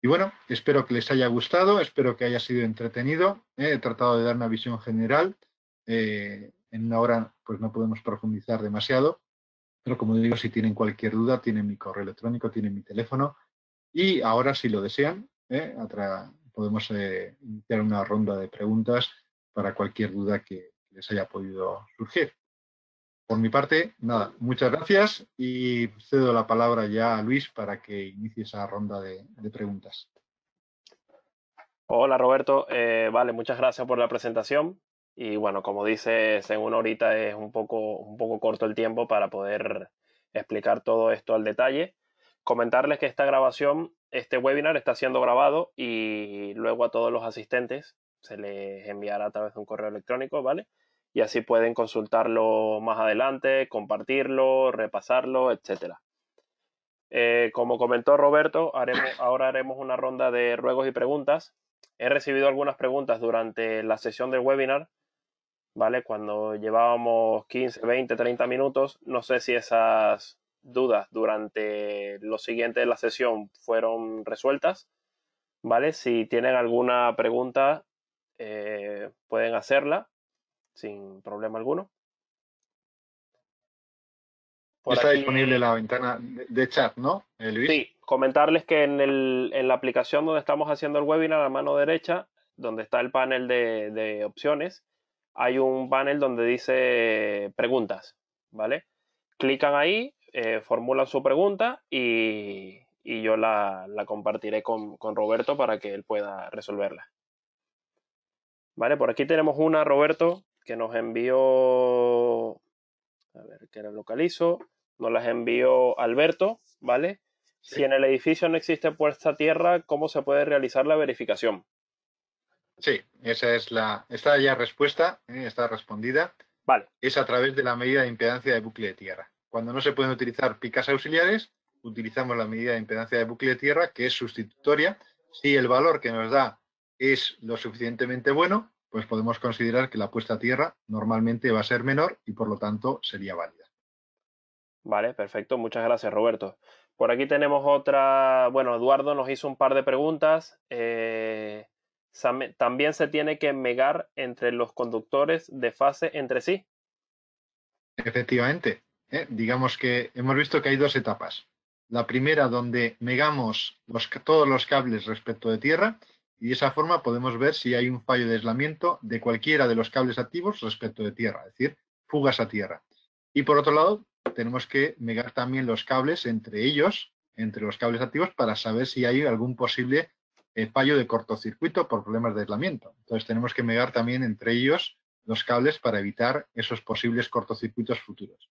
Y bueno, espero que les haya gustado, espero que haya sido entretenido. He tratado de dar una visión general. En una hora pues no podemos profundizar demasiado, pero como digo, si tienen cualquier duda, tienen mi correo electrónico, tienen mi teléfono, y ahora, si lo desean, podemos iniciar una ronda de preguntas para cualquier duda que les haya podido surgir. Por mi parte, nada, muchas gracias, y cedo la palabra ya a Luis para que inicie esa ronda de preguntas. Hola Roberto, vale, muchas gracias por la presentación. Y bueno, como dices, en una horita es un poco corto el tiempo para poder explicar todo esto al detalle. Comentarles que esta grabación, este webinar está siendo grabado y luego a todos los asistentes se les enviará a través de un correo electrónico, ¿vale? Y así pueden consultarlo más adelante, compartirlo, repasarlo, etcétera. Como comentó Roberto, ahora haremos una ronda de ruegos y preguntas. He recibido algunas preguntas durante la sesión del webinar, ¿vale? Cuando llevábamos 15, 20, 30 minutos. No sé si esas dudas durante lo siguiente de la sesión fueron resueltas, ¿vale? Si tienen alguna pregunta, pueden hacerla sin problema alguno. Por Está aquí, disponible la ventana de chat, ¿no, Luis? sí, comentarles que en la aplicación donde estamos haciendo el webinar, a mano derecha, donde está el panel de opciones, hay un panel donde dice preguntas, ¿vale? Clican ahí, formulan su pregunta y yo la compartiré con Roberto para que él pueda resolverla. ¿Vale? Por aquí tenemos una, Roberto, que nos envió, a ver, que la localizo, nos las envió Alberto, ¿vale? Sí. Si en el edificio no existe puesta a tierra, ¿cómo se puede realizar la verificación? Sí, está ya respuesta, está respondida. Vale, Es a través de la medida de impedancia de bucle de tierra. Cuando no se pueden utilizar picas auxiliares, utilizamos la medida de impedancia de bucle de tierra, que es sustitutoria. Si el valor que nos da es lo suficientemente bueno, pues podemos considerar que la puesta a tierra normalmente va a ser menor y por lo tanto sería válida. vale, perfecto. Muchas gracias, Roberto. Por aquí tenemos otra, bueno, Eduardo nos hizo un par de preguntas. También se tiene que megar entre los conductores de fase entre sí. Efectivamente, digamos que hemos visto que hay dos etapas. La primera, donde megamos todos los cables respecto de tierra, y de esa forma podemos ver si hay un fallo de aislamiento de cualquiera de los cables activos respecto de tierra, es decir, fugas a tierra. Y por otro lado, tenemos que megar también los cables entre ellos, entre los cables activos, para saber si hay algún posible fallo de cortocircuito por problemas de aislamiento. Entonces tenemos que megar también entre ellos los cables para evitar esos posibles cortocircuitos futuros.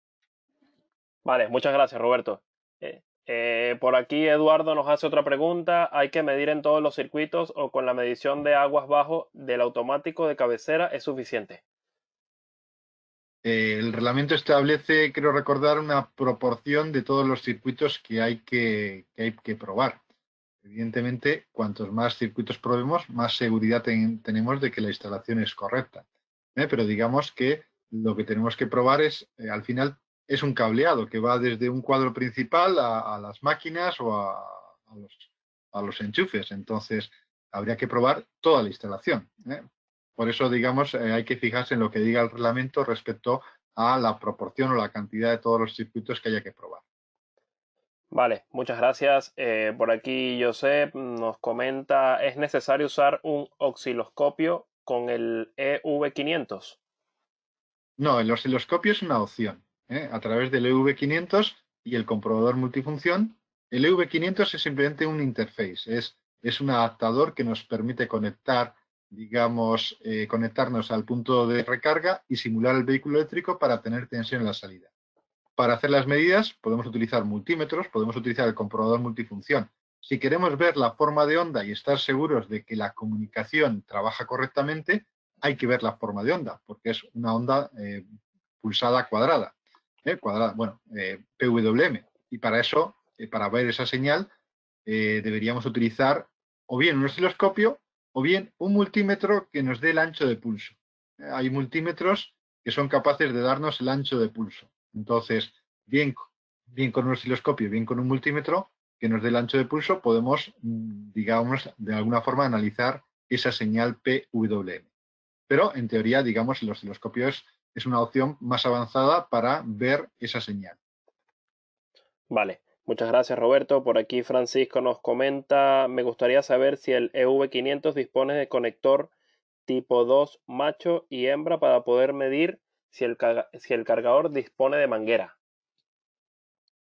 Vale, muchas gracias, Roberto. Por aquí Eduardo nos hace otra pregunta. ¿Hay que medir en todos los circuitos o con la medición de aguas bajo del automático de cabecera es suficiente? El reglamento establece, creo recordar, una proporción de todos los circuitos que hay que probar. Evidentemente, cuantos más circuitos probemos, más seguridad tenemos de que la instalación es correcta. Pero digamos que lo que tenemos que probar es, al final, es un cableado que va desde un cuadro principal a las máquinas o a los enchufes. Entonces, habría que probar toda la instalación. Por eso, digamos, hay que fijarse en lo que diga el reglamento respecto a la proporción o la cantidad de todos los circuitos que haya que probar. Vale, muchas gracias. Por aquí Josep nos comenta, ¿es necesario usar un osciloscopio con el EV500? No, el osciloscopio es una opción. A través del EV500 y el comprobador multifunción. El EV500 es simplemente un interface, es un adaptador que nos permite conectar digamos, conectarnos al punto de recarga y simular el vehículo eléctrico para tener tensión en la salida. Para hacer las medidas podemos utilizar multímetros, podemos utilizar el comprobador multifunción. Si queremos ver la forma de onda y estar seguros de que la comunicación trabaja correctamente, hay que ver la forma de onda, porque es una onda pulsada cuadrada, PWM. Y para eso, para ver esa señal, deberíamos utilizar o bien un osciloscopio o bien un multímetro que nos dé el ancho de pulso. Hay multímetros que son capaces de darnos el ancho de pulso. Entonces, bien con un osciloscopio, bien con un multímetro que nos dé el ancho de pulso, podemos, digamos, de alguna forma analizar esa señal PWM. Pero, en teoría, digamos, el osciloscopio es una opción más avanzada para ver esa señal. Vale, muchas gracias Roberto. Por aquí Francisco nos comenta, me gustaría saber si el EV500 dispone de conector tipo 2 macho y hembra para poder medir si el cargador dispone de manguera.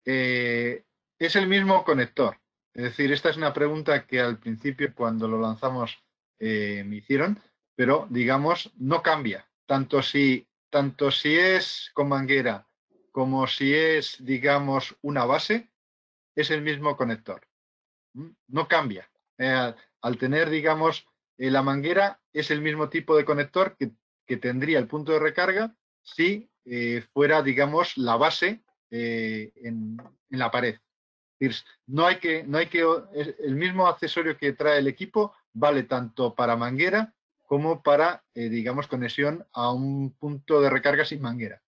Es el mismo conector. Es decir, esta es una pregunta que al principio, cuando lo lanzamos, me hicieron, pero digamos, no cambia. Tanto si es con manguera como si es, digamos, una base, es el mismo conector. No cambia. Al tener, digamos, la manguera, es el mismo tipo de conector que tendría el punto de recarga si fuera, digamos, la base en la pared. Es decir, el mismo accesorio que trae el equipo vale tanto para manguera como para, digamos, conexión a un punto de recarga sin manguera.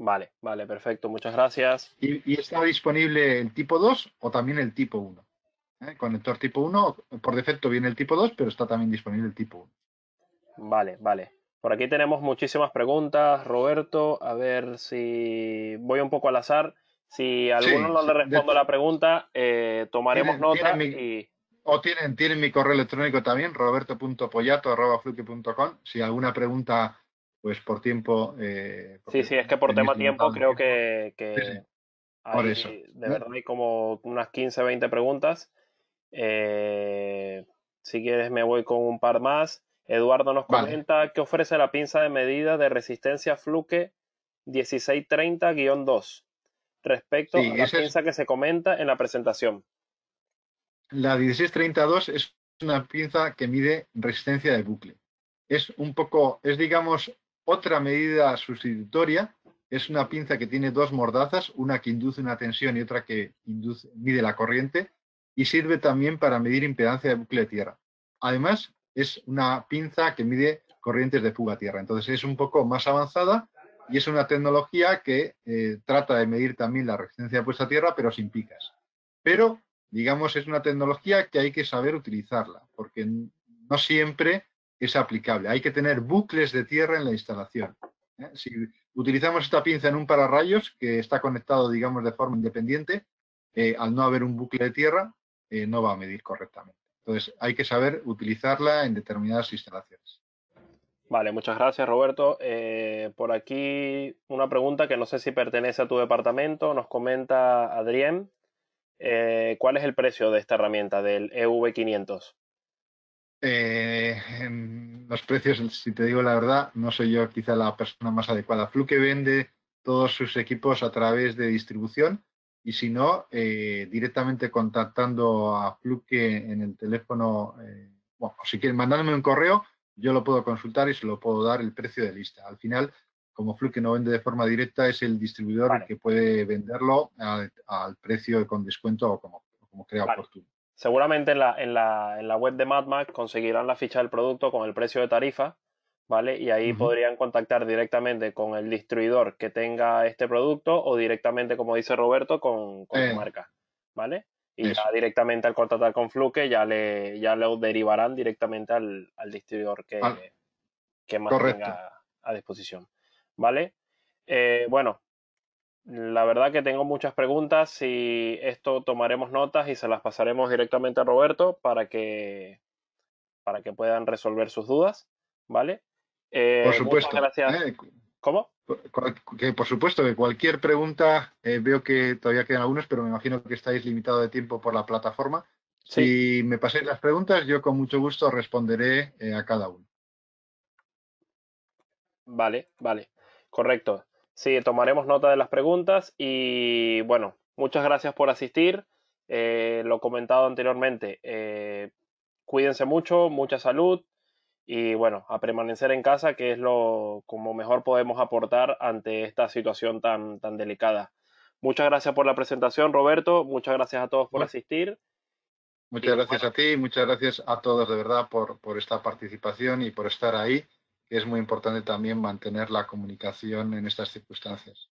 Vale, vale, perfecto, muchas gracias. Y está disponible el tipo 2 o también el tipo 1. Conector tipo 1, por defecto viene el tipo 2, pero está también disponible el tipo 1. Vale, vale. Por aquí tenemos muchísimas preguntas, Roberto. A ver si voy un poco al azar. Si a alguno Sí, no sí. le respondo la pregunta, tomaremos Tienen, nota y tienen mi correo electrónico también, roberto.pollato@fluke.com. Si alguna pregunta, pues por tiempo, sí, porque sí, es que por tenéis tema tiempo limitado de creo tiempo. que, Sí, sí, que por eso. de verdad hay como unas 15, 20 preguntas. Eh, si quieres me voy con un par más. Eduardo nos Vale. comenta que ofrece la pinza de medida de resistencia Fluke 1630-2 respecto a Sí, la esa es pinza que se comenta en la presentación. la 1632, es una pinza que mide resistencia de bucle. Es digamos, otra medida sustitutoria. Es una pinza que tiene dos mordazas, una que induce una tensión y otra que mide la corriente, y sirve también para medir impedancia de bucle de tierra. Además, es una pinza que mide corrientes de fuga a tierra. Entonces, es un poco más avanzada y es una tecnología que trata de medir también la resistencia de puesta a tierra, pero sin picas. Pero digamos, es una tecnología que hay que saber utilizarla, porque no siempre es aplicable. Hay que tener bucles de tierra en la instalación. Si utilizamos esta pinza en un pararrayos que está conectado, digamos, de forma independiente, al no haber un bucle de tierra, no va a medir correctamente. Entonces, hay que saber utilizarla en determinadas instalaciones. Vale, muchas gracias Roberto. Por aquí una pregunta que no sé si pertenece a tu departamento. Nos comenta Adrián. ¿Cuál es el precio de esta herramienta del EV500? Los precios, si te digo la verdad, no soy yo quizá la persona más adecuada. Fluke vende todos sus equipos a través de distribución y si no, directamente contactando a Fluke en el teléfono, bueno, si quieren mandarme un correo, yo lo puedo consultar y se lo puedo dar el precio de lista. Al final, como Fluke no vende de forma directa, es el distribuidor el Vale, que puede venderlo al precio con descuento o como crea vale. oportuno. Seguramente en la web de MadMax conseguirán la ficha del producto con el precio de tarifa, ¿vale? Y ahí Ujú. podrían contactar directamente con el distribuidor que tenga este producto o directamente, como dice Roberto, con tu Eh, marca, ¿vale? Y ya eso. directamente al contratar con Fluke ya lo derivarán directamente al distribuidor Vale, que más correcto. tenga a disposición, ¿vale? Bueno, la verdad que tengo muchas preguntas y esto tomaremos notas y se las pasaremos directamente a Roberto para que puedan resolver sus dudas, ¿vale? Por Muchas supuesto. gracias. ¿Cómo? Que por supuesto que cualquier pregunta, veo que todavía quedan algunos, pero me imagino que estáis limitado de tiempo por la plataforma. Sí, Si me pasáis las preguntas, yo con mucho gusto responderé a cada uno. vale, vale, correcto. Sí, tomaremos nota de las preguntas y bueno, muchas gracias por asistir. Lo comentado anteriormente, cuídense mucho, mucha salud y bueno, a permanecer en casa, que es lo como mejor podemos aportar ante esta situación tan delicada. Muchas gracias por la presentación, Roberto. Muchas gracias a todos por Mu- asistir. Muchas Y gracias bueno, a ti, muchas gracias a todos de verdad por esta participación y por estar ahí, que es muy importante también mantener la comunicación en estas circunstancias.